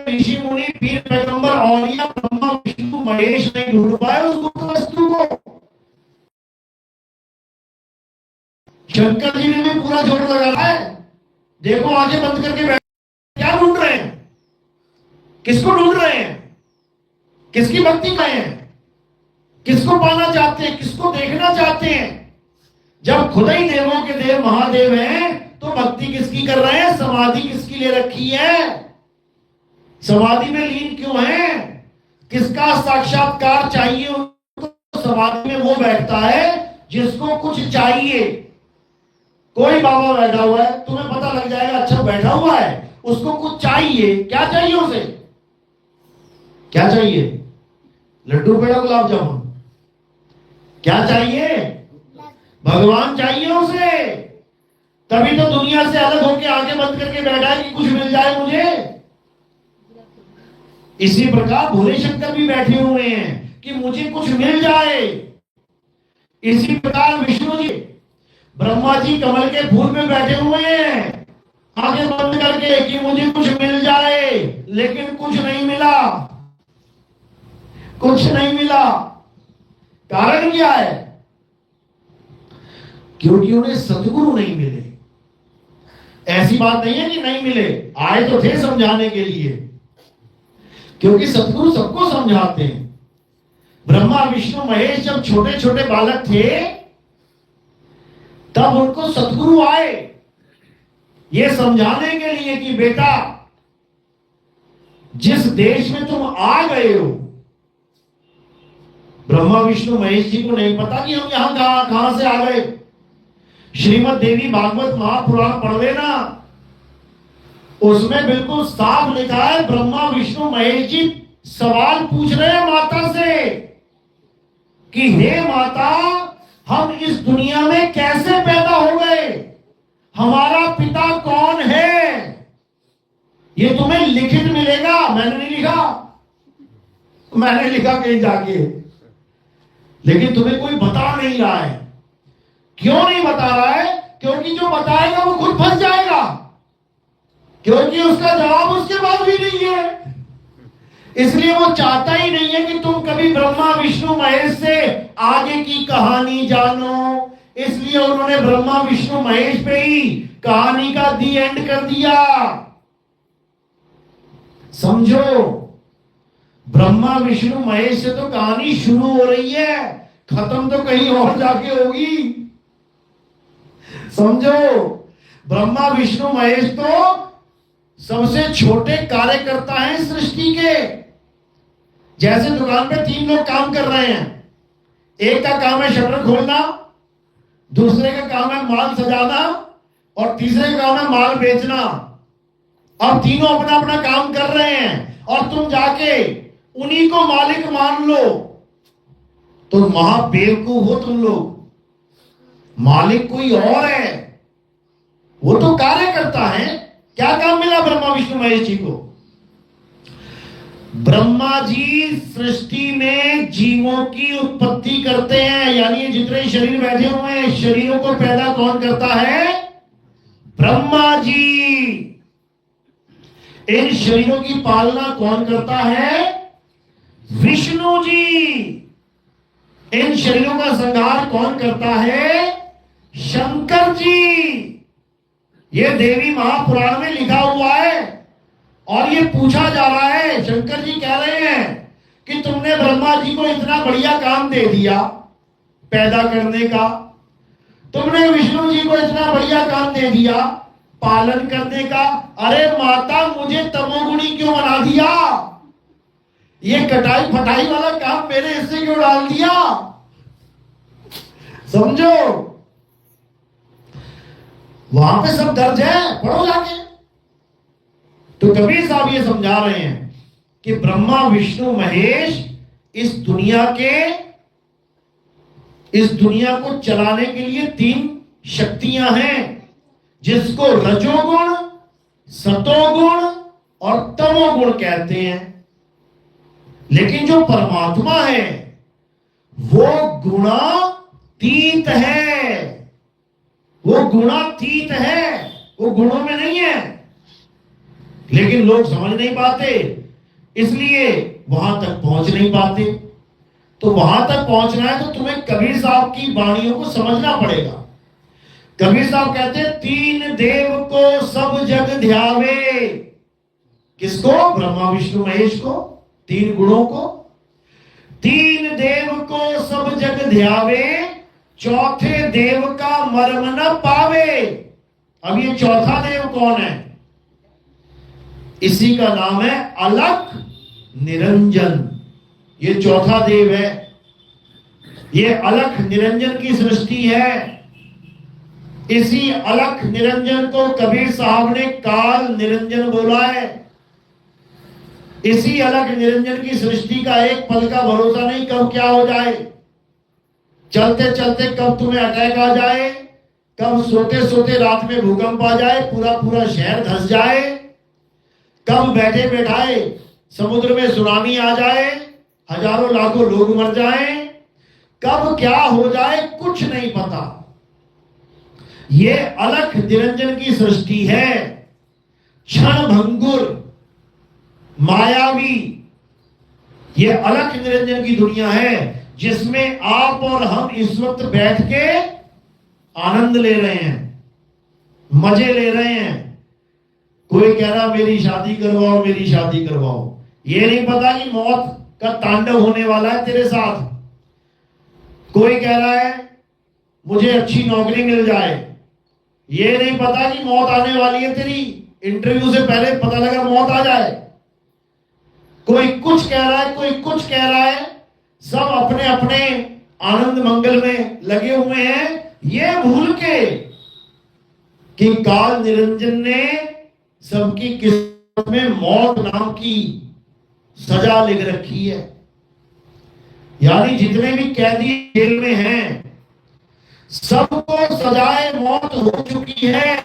ऋषि मुनि पीर पैगंबर औलिया ब्रह्मा विष्णु महेश नहीं ढूंढ पाए उस गुप्त वस्तु को। शंकर जी ने भी पूरा जोर लगा है। देखो आंखें बंद करके बैठ, क्या ढूंढ रहे हैं? किसको ढूंढ रहे हैं? किसकी भक्ति में हैं? किसको पाना चाहते हैं? किसको देखना चाहते हैं? जब खुद ही देवों के देव महादेव हैं, तो भक्ति किसकी कर रहे हैं? समाधि किसकी ले रखी है? समाधि में लीन क्यों है? किसका साक्षात्कार चाहिए उनको? समाधि में वो बैठता है जिसको कुछ चाहिए। कोई बाबा बैठा हुआ है, तुम्हें पता लग जाएगा अच्छा बैठा हुआ है, उसको कुछ चाहिए। क्या चाहिए उसे? क्या चाहिए? लड्डू पेड़ा गुलाब जामुन? क्या चाहिए? भगवान चाहिए उसे। तभी तो दुनिया से अलग होकर आंखें बंद करके बैठा है कि कुछ मिल जाए मुझे। इसी प्रकार भोले शंकर भी बैठे हुए हैं कि मुझे कुछ मिल जाए। इसी प्रकार विष्णु जी, ब्रह्मा जी कमल के फूल में बैठे हुए हैं आंखें बंद करके कि मुझे कुछ मिल जाए, लेकिन कुछ नहीं मिला। कुछ नहीं मिला। कारण क्या है? क्योंकि उन्हें सतगुरु नहीं मिले। ऐसी बात नहीं है कि नहीं मिले, आए तो थे समझाने के लिए, क्योंकि सतगुरु सबको समझाते हैं। ब्रह्मा विष्णु महेश जब छोटे छोटे बालक थे, तब उनको सतगुरु आए ये समझाने के लिए कि बेटा, जिस देश में तुम आ गए हो, ब्रह्मा विष्णु महेश जी को नहीं पता कि हम यहां कहां से आ गए। श्रीमद् देवी भागवत महापुराण पढ़ लेना, उसमें बिल्कुल साफ लिखा है, ब्रह्मा विष्णु महेश जी सवाल पूछ रहे हैं माता से कि हे माता, हम इस दुनिया में कैसे पैदा हो गए? हमारा पिता कौन है? ये तुम्हें लिखित मिलेगा, मैंने नहीं लिखा, मैंने लिखा कहीं जाके, लेकिन तुम्हें कोई बता नहीं रहा है। क्यों नहीं बता रहा है? क्योंकि जो बताएगा वो खुद फंस जाएगा, क्योंकि उसका जवाब उसके पास भी नहीं है। इसलिए वो चाहता ही नहीं है कि तुम कभी ब्रह्मा विष्णु महेश से आगे की कहानी जानो। इसलिए उन्होंने ब्रह्मा विष्णु महेश पे ही कहानी का दी एंड कर दिया। समझो, ब्रह्मा विष्णु महेश से तो कहानी शुरू हो रही है, खत्म तो कहीं और जाके होगी। समझो, ब्रह्मा विष्णु महेश तो सबसे छोटे कार्यकर्ता हैं सृष्टि के। जैसे दुकान पे 3 लोग काम कर रहे हैं, एक का काम है शटर खोलना, दूसरे का काम है माल सजाना और तीसरे का काम है माल बेचना। अब तीनों अपना अपना काम कर रहे हैं और तुम जाके उन्हीं को मालिक मान लो तो महाबेवकूफ हो तुम लोग। मालिक कोई और है, वो तो कार्य करता है। क्या काम मिला ब्रह्मा विष्णु महेश जी को? ब्रह्मा जी सृष्टि में जीवों की उत्पत्ति करते हैं, यानी जितने शरीर बैठे हुए हैं शरीरों को पैदा कौन करता है? ब्रह्मा जी। इन शरीरों की पालना कौन करता है? विष्णु जी। इन शरीरों का संहार कौन करता है? शंकर जी। यह देवी महापुराण में लिखा हुआ है और ये पूछा जा रहा है। शंकर जी कह रहे हैं कि तुमने ब्रह्मा जी को इतना बढ़िया काम दे दिया पैदा करने का, तुमने विष्णु जी को इतना बढ़िया काम दे दिया पालन करने का, अरे माता मुझे तमोगुणी क्यों बना दिया? ये कटाई फटाई वाला काम मेरे हिस्से क्यों डाल दिया? समझो, वहां पे सब दर्ज है, पढ़ो जाके। तो कबीर साहब ये समझा रहे हैं कि ब्रह्मा विष्णु महेश इस दुनिया को चलाने के लिए 3 शक्तियां हैं, जिसको रजोगुण, सतोगुण और तमोगुण कहते हैं। लेकिन जो परमात्मा है वो गुणातीत है, वो गुणातीत है, वो गुणों में नहीं है। लेकिन लोग समझ नहीं पाते, इसलिए वहां तक पहुंच नहीं पाते। तो वहां तक पहुंचना है तो तुम्हें कबीर साहब की वाणियों को समझना पड़ेगा। कबीर साहब कहते हैं 3 देव को सब जग ध्यावे। किसको? ब्रह्मा विष्णु महेश को, 3 गुणों को। 3 देव को सब जग ध्यावे, चौथे देव का मर्म न पावे। अब ये चौथा देव कौन है? इसी का नाम है अलख निरंजन। ये चौथा देव है। ये अलख निरंजन की सृष्टि है। इसी अलख निरंजन को कबीर साहब ने काल निरंजन बोला है। इसी अलख निरंजन की सृष्टि का एक पल का भरोसा नहीं, कब क्या हो जाए। चलते चलते कब तुम्हें अटैक आ जाए, कब सोते सोते रात में भूकंप आ जाए, पूरा पूरा शहर धंस जाए, कब बैठे बैठाए समुद्र में सुनामी आ जाए, हजारों लाखों लोग मर जाएं, कब क्या हो जाए कुछ नहीं पता। ये अलख निरंजन की सृष्टि है, क्षण भंगुर, मायावी। ये अलख निरंजन की दुनिया है जिसमें आप और हम इस वक्त बैठ के आनंद ले रहे हैं, मजे ले रहे हैं। कोई कह रहा मेरी शादी करवाओ, मेरी शादी करवाओ। ये नहीं पता कि मौत का तांडव होने वाला है तेरे साथ। कोई कह रहा है मुझे अच्छी नौकरी मिल जाए। ये नहीं पता कि मौत आने वाली है तेरी, इंटरव्यू से पहले पता लगा मौत आ जाए। कोई कुछ कह रहा है, कोई कुछ कह रहा है। सब अपने अपने आनंद मंगल में लगे हुए हैं, ये भूल के कि काल निरंजन ने सबकी किस्मत में मौत नाम की सजा लिख रखी है। यानी जितने भी कैदी जेल में हैं सबको सजाए मौत हो चुकी है।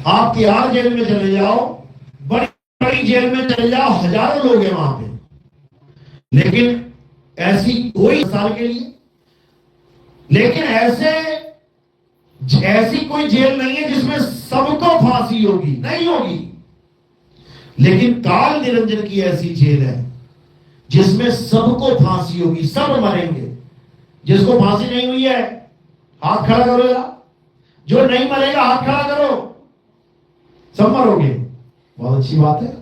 आप तिहाड़ जेल में चले जाओ, बड़ी बड़ी जेल में चले जाओ, हजारों लोग हैं वहां पे, लेकिन ऐसी कोई साल के लिए, लेकिन ऐसी कोई जेल नहीं है जिसमें सबको फांसी होगी, नहीं होगी। लेकिन काल निरंजन की ऐसी जेल है जिसमें सबको फांसी होगी, सब मरेंगे। जिसको फांसी नहीं हुई है हाथ खड़ा करो जरा, जो नहीं मरेगा हाथ खड़ा करो। सब मरोगे, बहुत अच्छी बात है।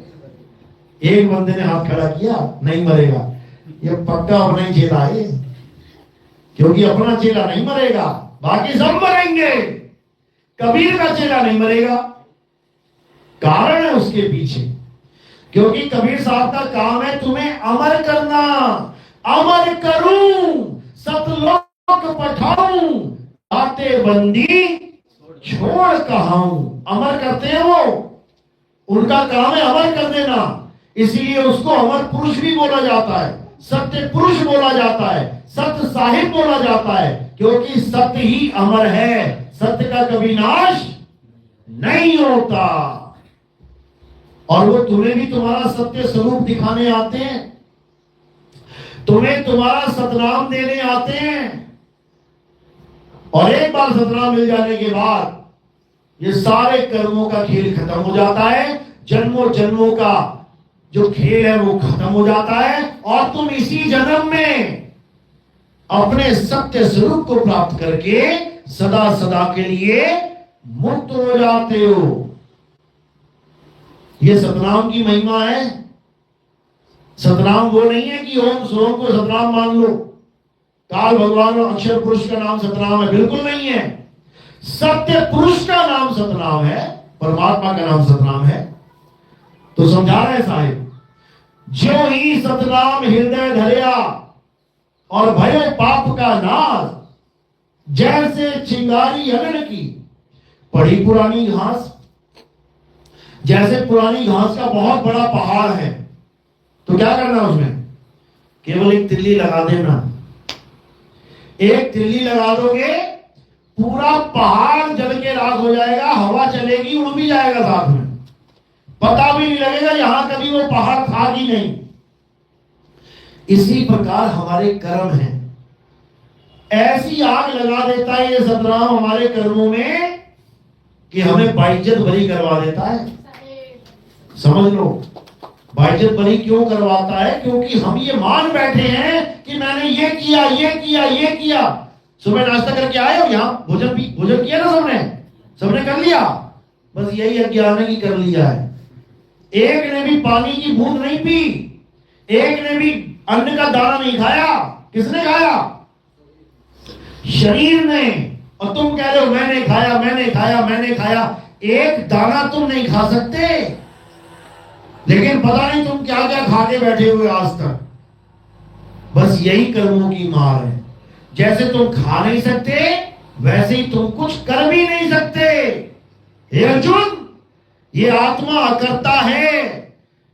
एक बंदे ने हाथ खड़ा किया, नहीं मरेगा, ये पक्का अपना ही चेला है, क्योंकि अपना चेला नहीं मरेगा, बाकी सब मरेंगे। कबीर का चेला नहीं मरेगा, कारण है उसके पीछे, क्योंकि कबीर साहब का काम है तुम्हें अमर करना। अमर करूं सतलोक पठाऊं, आते बंदी छोड़ कहाऊं। अमर करते हैं वो, उनका काम है अमर कर देना, इसीलिए उसको अमर पुरुष भी बोला जाता है, सत्य पुरुष बोला जाता है, सत्य साहिब बोला जाता है, क्योंकि सत्य ही अमर है। सत्य का कभी नाश नहीं होता। और वो तुम्हें भी तुम्हारा सत्य स्वरूप दिखाने आते हैं, तुम्हें तुम्हारा सतनाम देने आते हैं। और एक बार सतनाम मिल जाने के बाद ये सारे कर्मों का खेल खत्म हो जाता है, जन्मों जन्मों का जो खेल है वो खत्म हो जाता है, और तुम इसी जन्म में अपने सत्य स्वरूप को प्राप्त करके सदा सदा के लिए मुक्त हो जाते हो। ये सतनाम की महिमा है। सतनाम वो नहीं है कि ओम सोम को सतनाम मान लो, काल भगवान और अक्षर पुरुष का नाम सतनाम है, बिल्कुल नहीं है। सत्य पुरुष का नाम सतनाम है, परमात्मा का नाम सतनाम है। तो समझा रहे साहिब, जो ही सतनाम हृदय धरिया और भय पाप का नाश, जैसे चिंगारी अगन की पड़ी पुरानी घास। जैसे पुरानी घास का बहुत बड़ा पहाड़ है, तो क्या करना उसमें, केवल एक तिल्ली लगा देना। एक तिल्ली लगा दोगे पूरा पहाड़ जल के राख हो जाएगा, हवा चलेगी उड़ भी जाएगा साथ में, पता भी नहीं लगेगा यहां कभी वो पहाड़ था कि नहीं। इसी प्रकार हमारे कर्म हैं, ऐसी आग लगा देता है ये सतनाम हमारे कर्मों में कि हमें बाइज्जत बरी करवा देता है। समझ लो, बाइज्जत बरी क्यों करवाता है, क्योंकि हम ये मान बैठे हैं कि मैंने ये किया ये किया ये किया। सुबह नाश्ता करके आए हो, यहाँ भोजन किया ना सबने कर लिया, बस यही अज्ञान है कि कर लिया है। एक ने भी पानी की बूंद नहीं पी, एक ने भी अन्न का दाना नहीं खाया। किसने खाया? शरीर ने। और तुम कह रहे हो मैंने खाया मैंने खाया मैंने खाया। एक दाना तुम नहीं खा सकते, लेकिन पता नहीं तुम क्या क्या खा के बैठे हुए आज तक। बस यही कर्मों की मार है। जैसे तुम खा नहीं सकते, वैसे ही तुम कुछ कर भी नहीं सकते। हे अर्जुन, ये आत्मा अकर्ता है,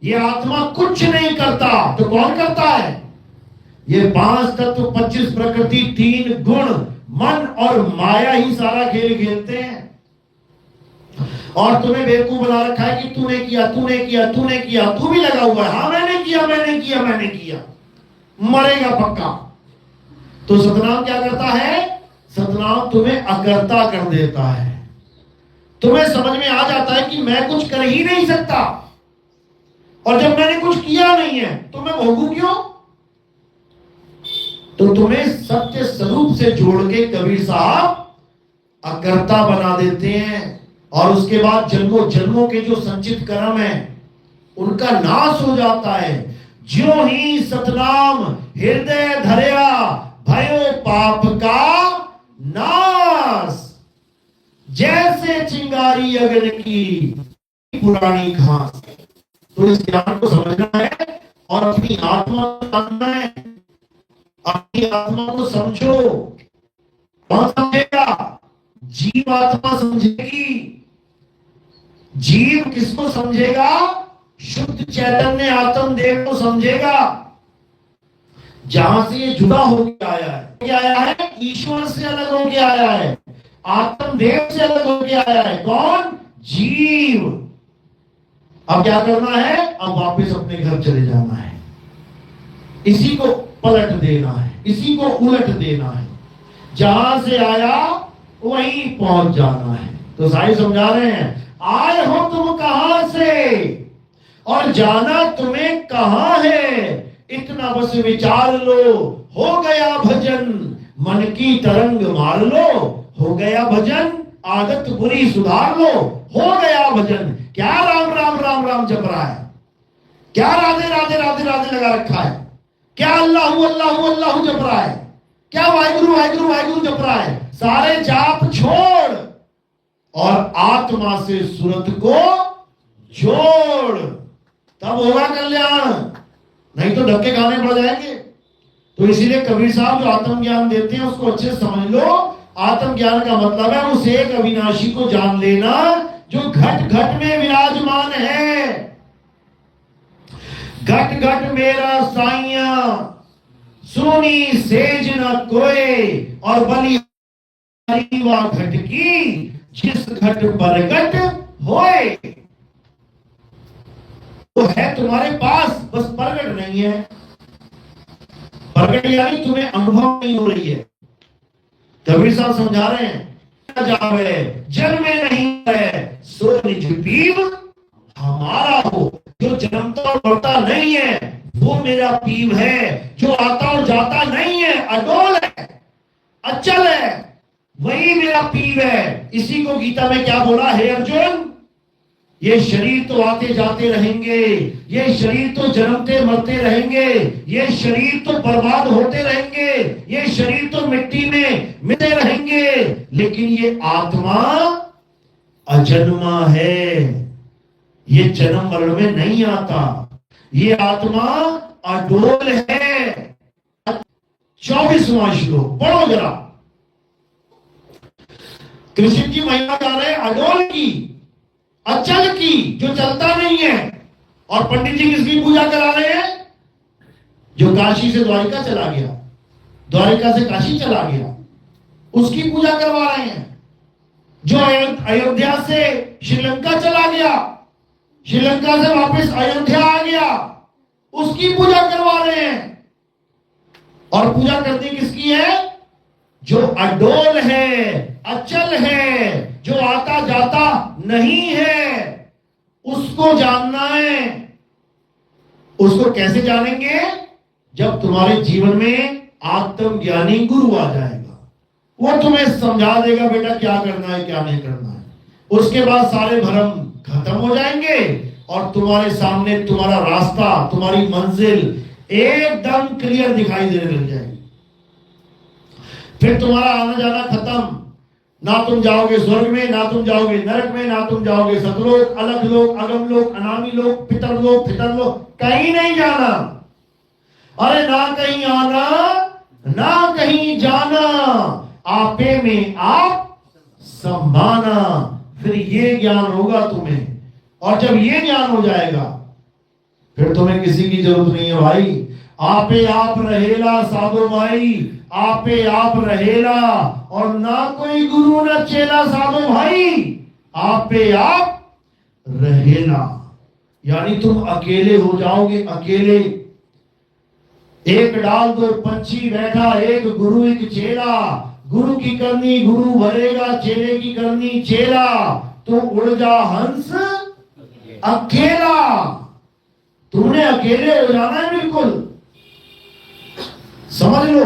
ये आत्मा कुछ नहीं करता, तो कौन करता है? ये 5 तत्व 25 प्रकृति 3 गुण मन और माया ही सारा खेल खेलते हैं। और तुम्हें बेवकूफ बना रखा है कि तूने किया तूने किया तूने किया, तू भी लगा हुआ है, हाँ मैंने किया मैंने किया मैंने किया, मरेगा पक्का। तो सतनाम क्या करता है? सतनाम तुम्हें अकर्ता कर देता है। तुम्हें समझ में आ जाता है कि मैं कुछ कर ही नहीं सकता, और जब मैंने कुछ किया नहीं है तो मैं भोगूं क्यों? तो तुम्हें सत्य स्वरूप से जोड़ के कबीर साहब अकर्ता बना देते हैं, और उसके बाद जन्मों जन्मों के जो संचित कर्म है उनका नाश हो जाता है। ज्यों ही सतनाम हृदय धरिया भयो पाप का नाश, जैसे चिंगारी अग्नि की पुरानी घास। तो इस ज्ञान को समझना है और अपनी आत्मा को जानना है। अपनी आत्मा को समझो। कौन समझेगा? जीव आत्मा समझेगी। जीव किसको समझेगा? शुद्ध चैतन्य आत्म देव को समझेगा। जहां से ये जुड़ा होकर आया है, क्या आया है? ईश्वर से अलग होकर आया है, आत्मदेव से अलग होकर आया है। कौन? जीव। अब क्या करना है? अब वापस अपने घर चले जाना है, इसी को पलट देना है, इसी को उलट देना है। जहां से आया वहीं पहुंच जाना है। तो साईं समझा रहे हैं, आए हो तुम कहां से, और जाना तुम्हें कहां है, इतना बस विचार लो, हो गया भजन, मन की तरंग मार लो, हो गया भजन, आदत बुरी सुधार लो, हो गया भजन। क्या राम राम राम राम जप रहा है, क्या राधे राधे राधे राधे लगा रखा है, क्या अल्लाहू अल्लाहू अल्लाहू जप रहा है, क्या वाहिगुरु वाहिगुरु वाहिगुरु जप रहा है। सारे जाप छोड़ और आत्मा से सूरत को जोड़, तब होगा कल्याण, नहीं तो धक्के खाने पड़ जाएंगे। तो इसीलिए कबीर साहब जो आत्मज्ञान देते हैं उसको अच्छे से समझ लो। आत्मज्ञान का मतलब है उस एक अविनाशी को जान लेना जो घट घट में विराजमान है। घट घट मेरा साइया, सुनी सेज न कोई, और बलि घट की, जिस घट प्रगट होए। तो है तुम्हारे पास, बस प्रगट नहीं है। प्रगट यानी तुम्हें अनुभव नहीं हो रही है। कबीर साहब समझा रहे हैं, जावे जन्म में नहीं है, सो निज पीव हमारा हो। जो जन्मता और बढ़ता नहीं है वो मेरा पीव है, जो आता और जाता नहीं है, अडोल है, अचल है, वही मेरा पीव है। इसी को गीता में क्या बोला, हे अर्जुन, ये शरीर तो आते जाते रहेंगे, ये शरीर तो जन्मते मरते रहेंगे, ये शरीर तो बर्बाद होते रहेंगे, ये शरीर तो मिट्टी में मिलते रहेंगे, लेकिन ये आत्मा अजन्मा है, ये जन्म मरण में नहीं आता, ये आत्मा अडोल है। 24वां श्लोक पढ़ो जरा। कृष्ण की महिमा गा रहे अडोल की, अचल की, जो चलता नहीं है। और पंडित जी किसकी पूजा करा रहे हैं, जो काशी से द्वारिका चला गया, द्वारिका से काशी चला गया, उसकी पूजा करवा रहे हैं। जो अयोध्या से श्रीलंका चला गया, श्रीलंका से वापस अयोध्या आ गया, उसकी पूजा करवा रहे हैं। और पूजा करनी किसकी है, जो अडोल है, अचल है, जो आता जाता नहीं है, उसको जानना है। उसको कैसे जानेंगे, जब तुम्हारे जीवन में आत्मज्ञानी गुरु आ जाएगा, वो तुम्हें समझा देगा बेटा क्या करना है क्या नहीं करना है। उसके बाद सारे भ्रम खत्म हो जाएंगे और तुम्हारे सामने तुम्हारा रास्ता, तुम्हारी मंजिल एकदम क्लियर दिखाई देने लग जाएगी। फिर तुम्हारा आना जाना खत्म, ना तुम जाओगे स्वर्ग में, ना तुम जाओगे नरक में, ना तुम जाओगे सतलोक, अलग लोक, अगम लोक, अनामी लोक, पितरलोक, फितरलोक, कहीं नहीं जाना। अरे ना कहीं आना ना कहीं जाना, आपे में आप समाना। फिर ये ज्ञान होगा तुम्हें, और जब ये ज्ञान हो जाएगा फिर तुम्हें किसी की जरूरत नहीं है भाई। आपे आप रहेला साधो भाई, आपे आप रहेला, और ना कोई गुरु न चेला साधो भाई, आपे आप रहेला। यानी तुम अकेले हो जाओगे, अकेले। एक डाल दो पंछी बैठा, एक गुरु एक चेला, गुरु की करनी गुरु भरेगा, चेले की करनी चेला, तो उड़ जा हंस अकेला। तुमने अकेले हो जाना है बिल्कुल, समझ लो।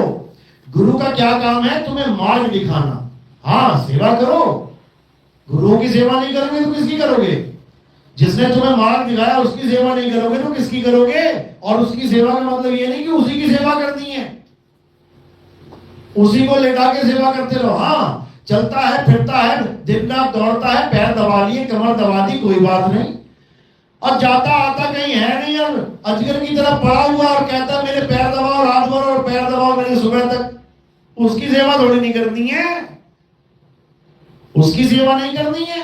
गुरु का क्या काम है, तुम्हें मार्ग दिखाना। हाँ सेवा करो, गुरुओं की सेवा नहीं करोगे तो किसकी करोगे। जिसने तुम्हें मार्ग दिखाया उसकी सेवा नहीं करोगे तो किसकी करोगे। और उसकी सेवा का मतलब ये नहीं कि उसी की सेवा करनी है, उसी को लेटा के सेवा करते रहो। हाँ चलता है फिरता है दिन रात दौड़ता है, पैर दबा लिए कमर दबा दी, कोई बात नहीं। और जाता आता कहीं है नहीं और अजगर की तरह पड़ा हुआ और कहता मेरे पैर दबाओ रात भर और पैर दबाओ मेरे सुबह तक, उसकी सेवा थोड़ी नहीं करनी है, उसकी सेवा नहीं करनी है।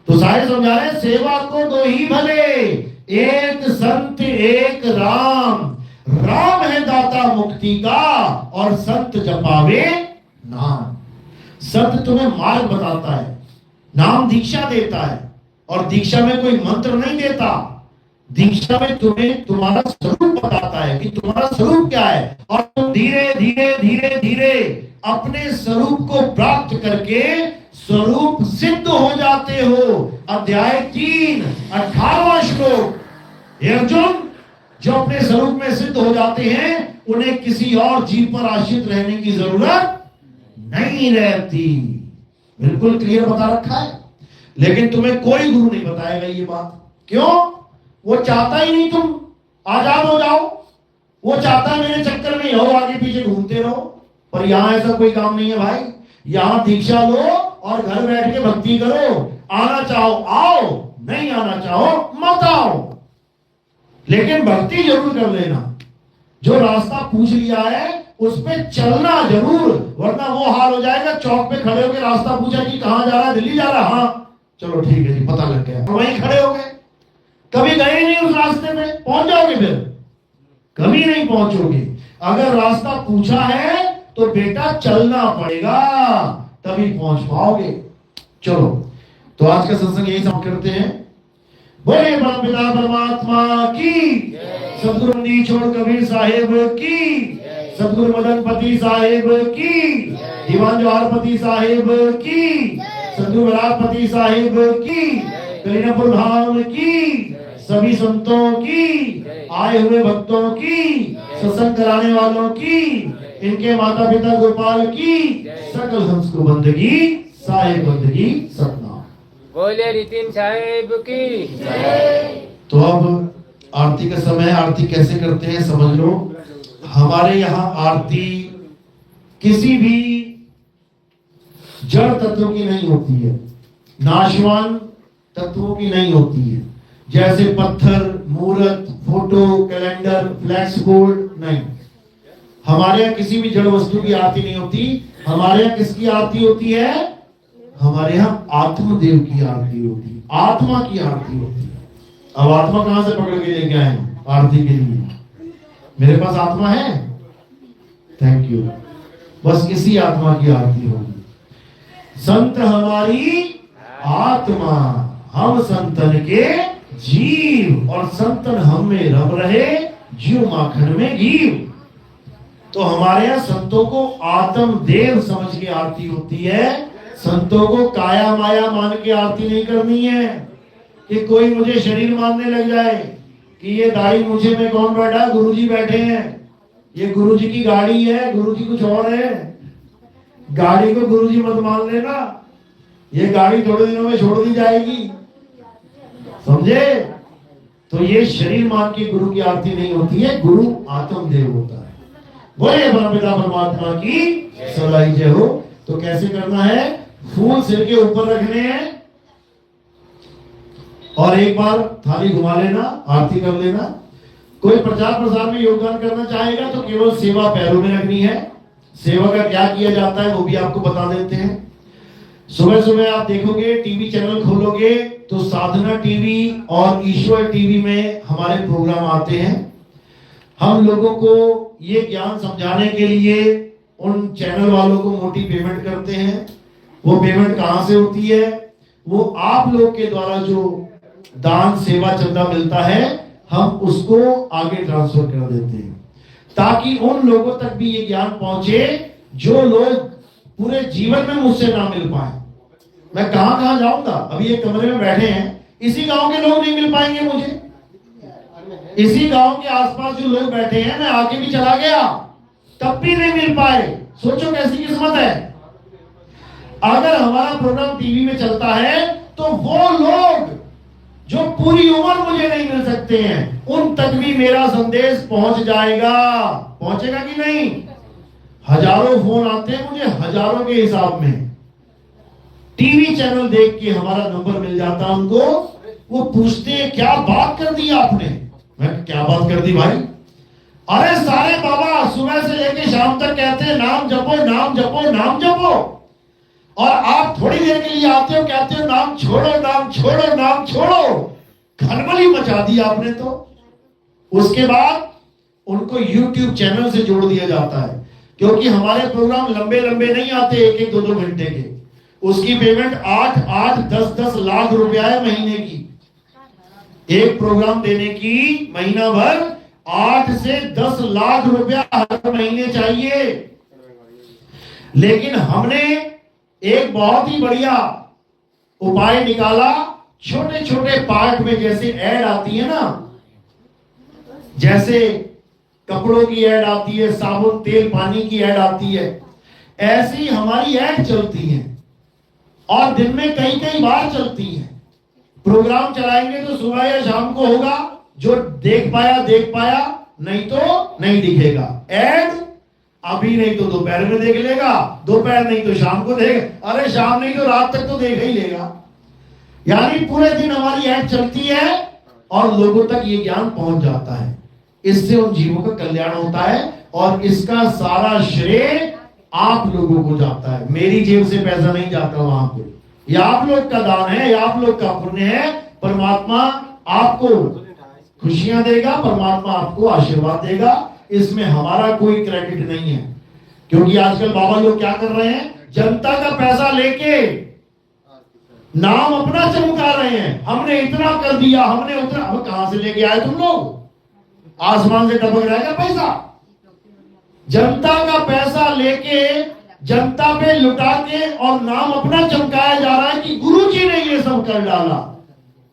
तो सारे समझा रहे सेवा को दो ही भले, एक संत एक राम, राम है दाता मुक्ति का और संत जपावे नाम। संत तुम्हें मार्ग बताता है, नाम दीक्षा देता है, और दीक्षा में कोई मंत्र नहीं देता, दीक्षा में तुम्हें तुम्हारा स्वरूप बताता है कि तुम्हारा स्वरूप क्या है। और तुम धीरे धीरे धीरे धीरे अपने स्वरूप को प्राप्त करके स्वरूप सिद्ध हो जाते हो। अध्याय 3 18वां श्लोक हे अर्जुन, जो अपने स्वरूप में सिद्ध हो जाते हैं उन्हें किसी और जीव पर आश्रित रहने की जरूरत नहीं रहती। बिल्कुल क्लियर बता रखा है। लेकिन तुम्हें कोई गुरु नहीं बताएगा ये बात। क्यों? वो चाहता ही नहीं तुम आजाद हो जाओ। वो चाहता है मेरे चक्कर में हो, आगे पीछे घूमते रहो। पर यहां ऐसा कोई काम नहीं है भाई। यहां दीक्षा लो और घर बैठ के भक्ति करो। आना चाहो आओ, नहीं आना चाहो मत आओ, लेकिन भक्ति जरूर कर लेना। जो रास्ता पूछ लिया है उस पे चलना जरूर, वरना वो हाल हो जाएगा चौक पे खड़े होकर रास्ता पूछा कि कहां जा रहा है, दिल्ली जा रहा है, हाँ चलो ठीक है जी पता लग गया, वहीं खड़े हो गए, कभी गए नहीं उस रास्ते पे, पहुंच जाओगे फिर? कभी नहीं पहुंचोगे। अगर रास्ता पूछा है तो बेटा चलना पड़ेगा, तभी पहुंच पाओगे। चलो तो आज का सत्संग यही समाप्त करते हैं। बोले परमपिता परमात्मा की, सदगुरु नी छोड़ कबीर साहेब की, सदगुरु मदनपति साहेब की, दीवान जवाहरपति साहेब की, सदगुरु बलापति साहेब की, कलीनापुर धाम की, सभी संतों की, आए हुए भक्तों की, सत्संग कराने वालों की, इनके माता पिता गोपाल की, सकल हंस को बंदगी, साहेब बंदगी सतनाम। बोले नितिन साहेब की। तो अब आरती का समय। आरती कैसे करते हैं समझ लो। हमारे यहाँ आरती किसी भी जड़ तत्व की नहीं होती है, नाशवान तत्वों की नहीं होती है, जैसे पत्थर, मूर्त, फोटो, कैलेंडर, फ्लैक्स बोर्ड, नहीं। हमारे यहाँ किसी भी जड़ वस्तु की आरती नहीं होती। हमारे यहाँ किसकी आरती होती है? हमारे यहाँ आत्मदेव की आरती होती है, आत्मा की आरती होती है। अब आत्मा कहां से पकड़ के लेके आए आरती के लिए? मेरे पास आत्मा है, थैंक यू। बस इसी आत्मा की आरती होगी। संत हमारी आत्मा, हम संतन के जीव, और संतन हम में रम रहे, जीव माखन में घीव। तो हमारे यहाँ संतों को आत्म देव समझ के आरती होती है। संतों को काया माया मान के आरती नहीं करनी है कि कोई मुझे शरीर मानने लग जाए कि ये दाढ़ी मुझे में कौन बैठा है, गुरुजी बैठे हैं, ये गुरुजी की गाड़ी है, गुरुजी कुछ और है। गाड़ी को गुरुजी मत मान लेना, ये गाड़ी थोड़े दिनों में छोड़ दी जाएगी, समझे? तो ये शरीर मान के गुरु की आरती नहीं होती है, गुरु आत्मदेव होता है। बोले परमपिता परमात्मा की सदाई जय हो। तो कैसे करना है? फूल सिर के ऊपर रखने हैं और एक बार थाली घुमा लेना, आरती कर लेना। कोई प्रचार प्रसार में योगदान करना चाहेगा तो केवल सेवा पैरों में रखनी है। सेवा का क्या किया जाता है वो भी आपको बता देते हैं। सुबह सुबह आप देखोगे, टीवी चैनल खोलोगे तो साधना टीवी और ईश्वर टीवी में हमारे प्रोग्राम आते हैं। हम लोगों को ये ज्ञान समझाने के लिए उन चैनल वालों को मोटी पेमेंट करते हैं। वो पेमेंट कहां से होती है? वो आप लोग के द्वारा जो दान सेवा चंदा मिलता है, हम उसको आगे ट्रांसफर कर देते हैं, ताकि उन लोगों तक भी ये ज्ञान पहुंचे जो लोग पूरे जीवन में मुझसे ना मिल पाए। मैं कहां कहां जाऊंगा? अभी एक कमरे में बैठे हैं, इसी गांव के लोग नहीं मिल पाएंगे मुझे। इसी गांव के आसपास जो लोग बैठे हैं, मैं आगे भी चला गया तब भी नहीं मिल पाए। सोचो कैसी किस्मत है। अगर हमारा प्रोग्राम टीवी में चलता है तो वो लोग जो पूरी उम्र मुझे नहीं मिल सकते हैं, उन तक भी मेरा संदेश पहुंच जाएगा। पहुंचेगा कि नहीं? हजारों फोन आते हैं मुझे, हजारों के हिसाब में। टीवी चैनल देख के हमारा नंबर मिल जाता है उनको। वो पूछते हैं क्या बात कर दी आपने? मैं क्या बात कर दी भाई? अरे सारे बाबा सुबह से लेके शाम तक कहते हैं नाम जपो, नाम जपो, नाम जपो, और आप थोड़ी देर के लिए आते हो, कहते हो नाम छोड़ो, नाम छोड़ो, नाम छोड़ो। खलबली मचा दी आपने। तो उसके बाद उनको YouTube चैनल से जोड़ दिया जाता है, क्योंकि हमारे प्रोग्राम लंबे लंबे नहीं आते, एक एक 2-2 घंटे के। उसकी पेमेंट 8-8, 10-10 लाख रुपया है महीने की। एक प्रोग्राम देने की महीना भर 8 से 10 लाख रुपया हर महीने चाहिए। लेकिन हमने एक बहुत ही बढ़िया उपाय निकाला। छोटे छोटे पार्ट में जैसे ऐड आती है ना, जैसे कपड़ों की ऐड आती है, साबुन तेल पानी की ऐड आती है, ऐसी हमारी ऐड चलती है और दिन में कई कई बार चलती है। प्रोग्राम चलाएंगे तो सुबह या शाम को होगा, जो देख पाया, नहीं तो नहीं दिखेगा। ऐड अभी नहीं तो दोपहर में देख लेगा, दोपहर नहीं तो शाम को देख, अरे शाम नहीं तो रात तक तो देख ही लेगा। यानी पूरे दिन हमारी ऐड चलती है और लोगों तक ये ज्ञान पहुंच जाता है। इससे उन जीवों का कल्याण होता है और इसका सारा श्रेय आप लोगों को जाता है। मेरी जेब से पैसा नहीं जाता वहां पे, ये आप लोग का दान है, ये आप लोग का पुण्य है। परमात्मा आपको खुशियां देगा, परमात्मा आपको आशीर्वाद देगा, इसमें हमारा कोई क्रेडिट नहीं है। क्योंकि आजकल बाबा लोग क्या कर रहे हैं, जनता का पैसा लेके नाम अपना चमका रहे हैं। हमने इतना कर दिया, हमने उतना। अब कहां से लेके आए तुम लोग? आसमान से टपक रहा है क्या पैसा? जनता का पैसा लेके जनता पे लुटा के और नाम अपना चमकाया जा रहा है कि गुरुजी ने ये सब कर डाला।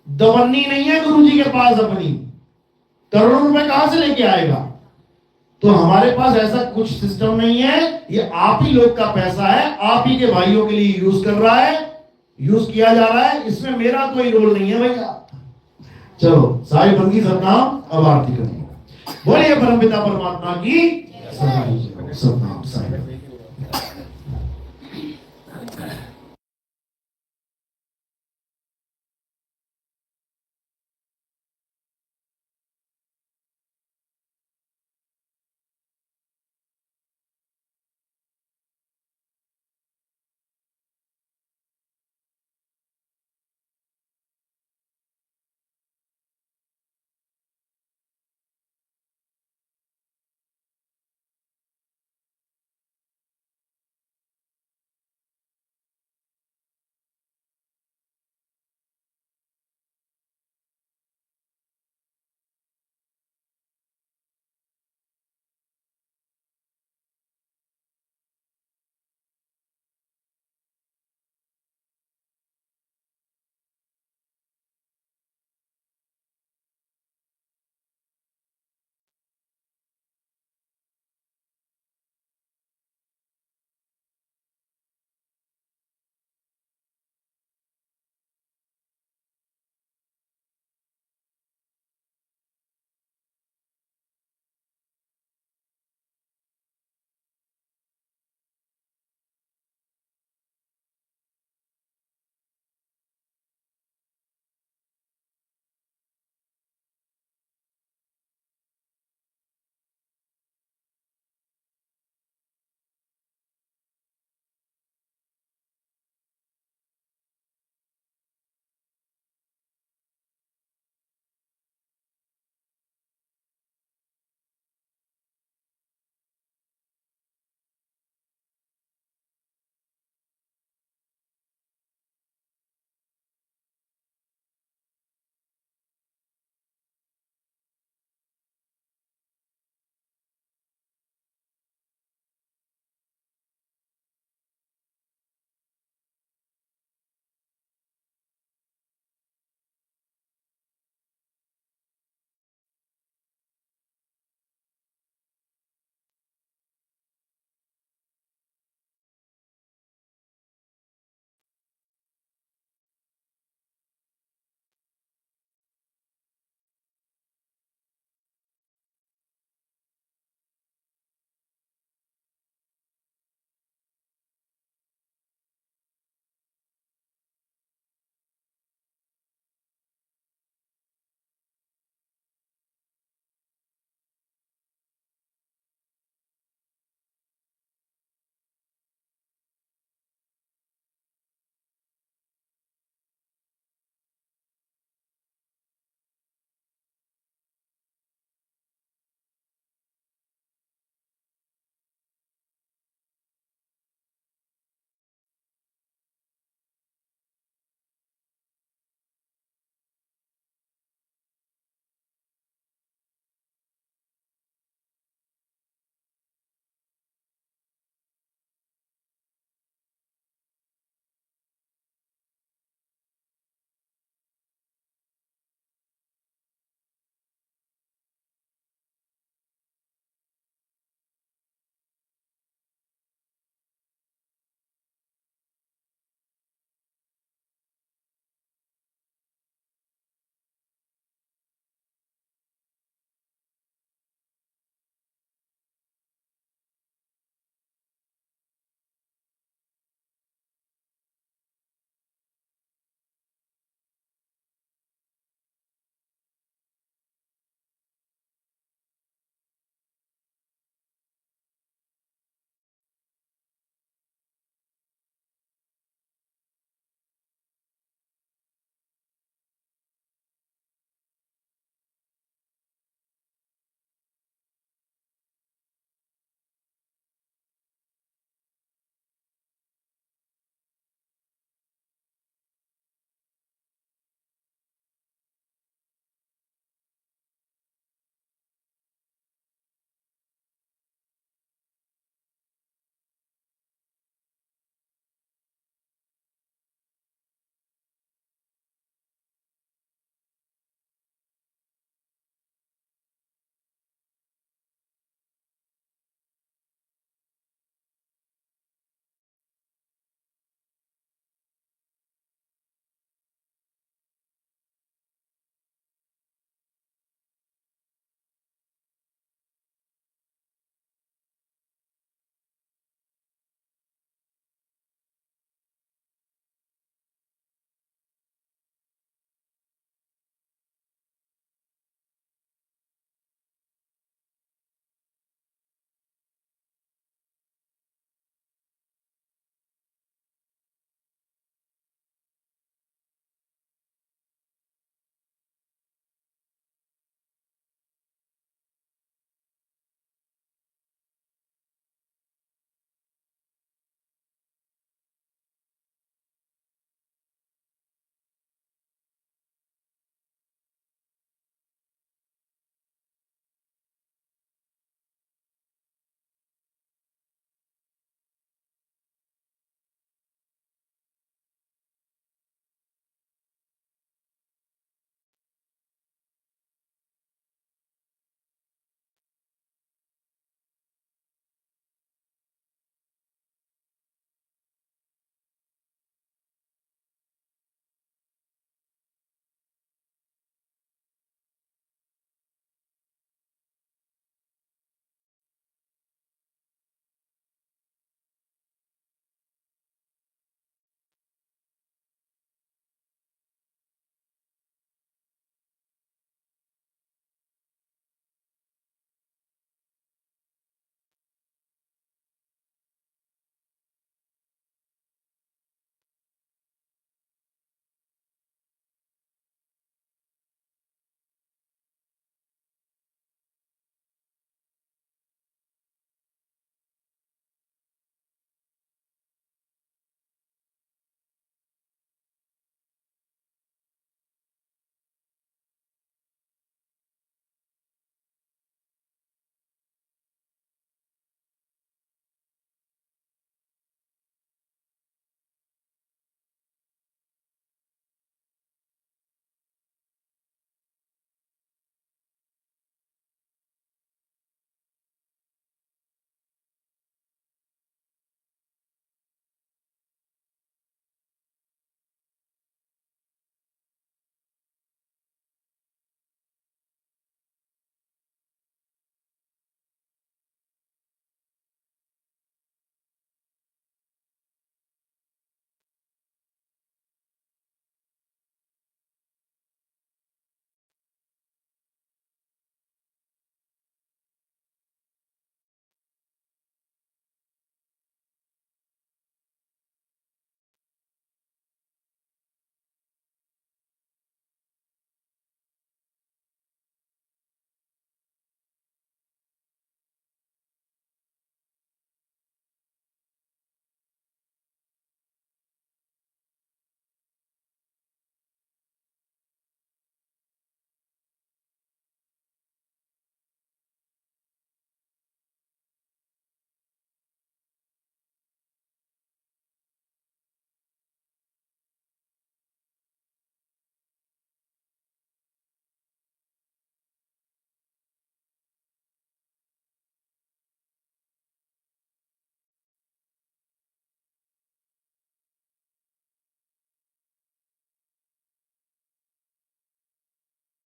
दवन्नी नहीं है गुरुजी के पास अपनी, करोड़ों रुपए कहां से लेके आएगा? तो हमारे पास ऐसा कुछ सिस्टम नहीं है, ये आप ही लोग का पैसा है, आप ही के भाइयों के लिए यूज कर रहा है, यूज किया जा रहा है, इसमें मेरा कोई रोल नहीं है भैया। चलो साई बंगी सतनाम, अब आरती करिए। बोलिए परमपिता परमात्मा की सतनाम साई।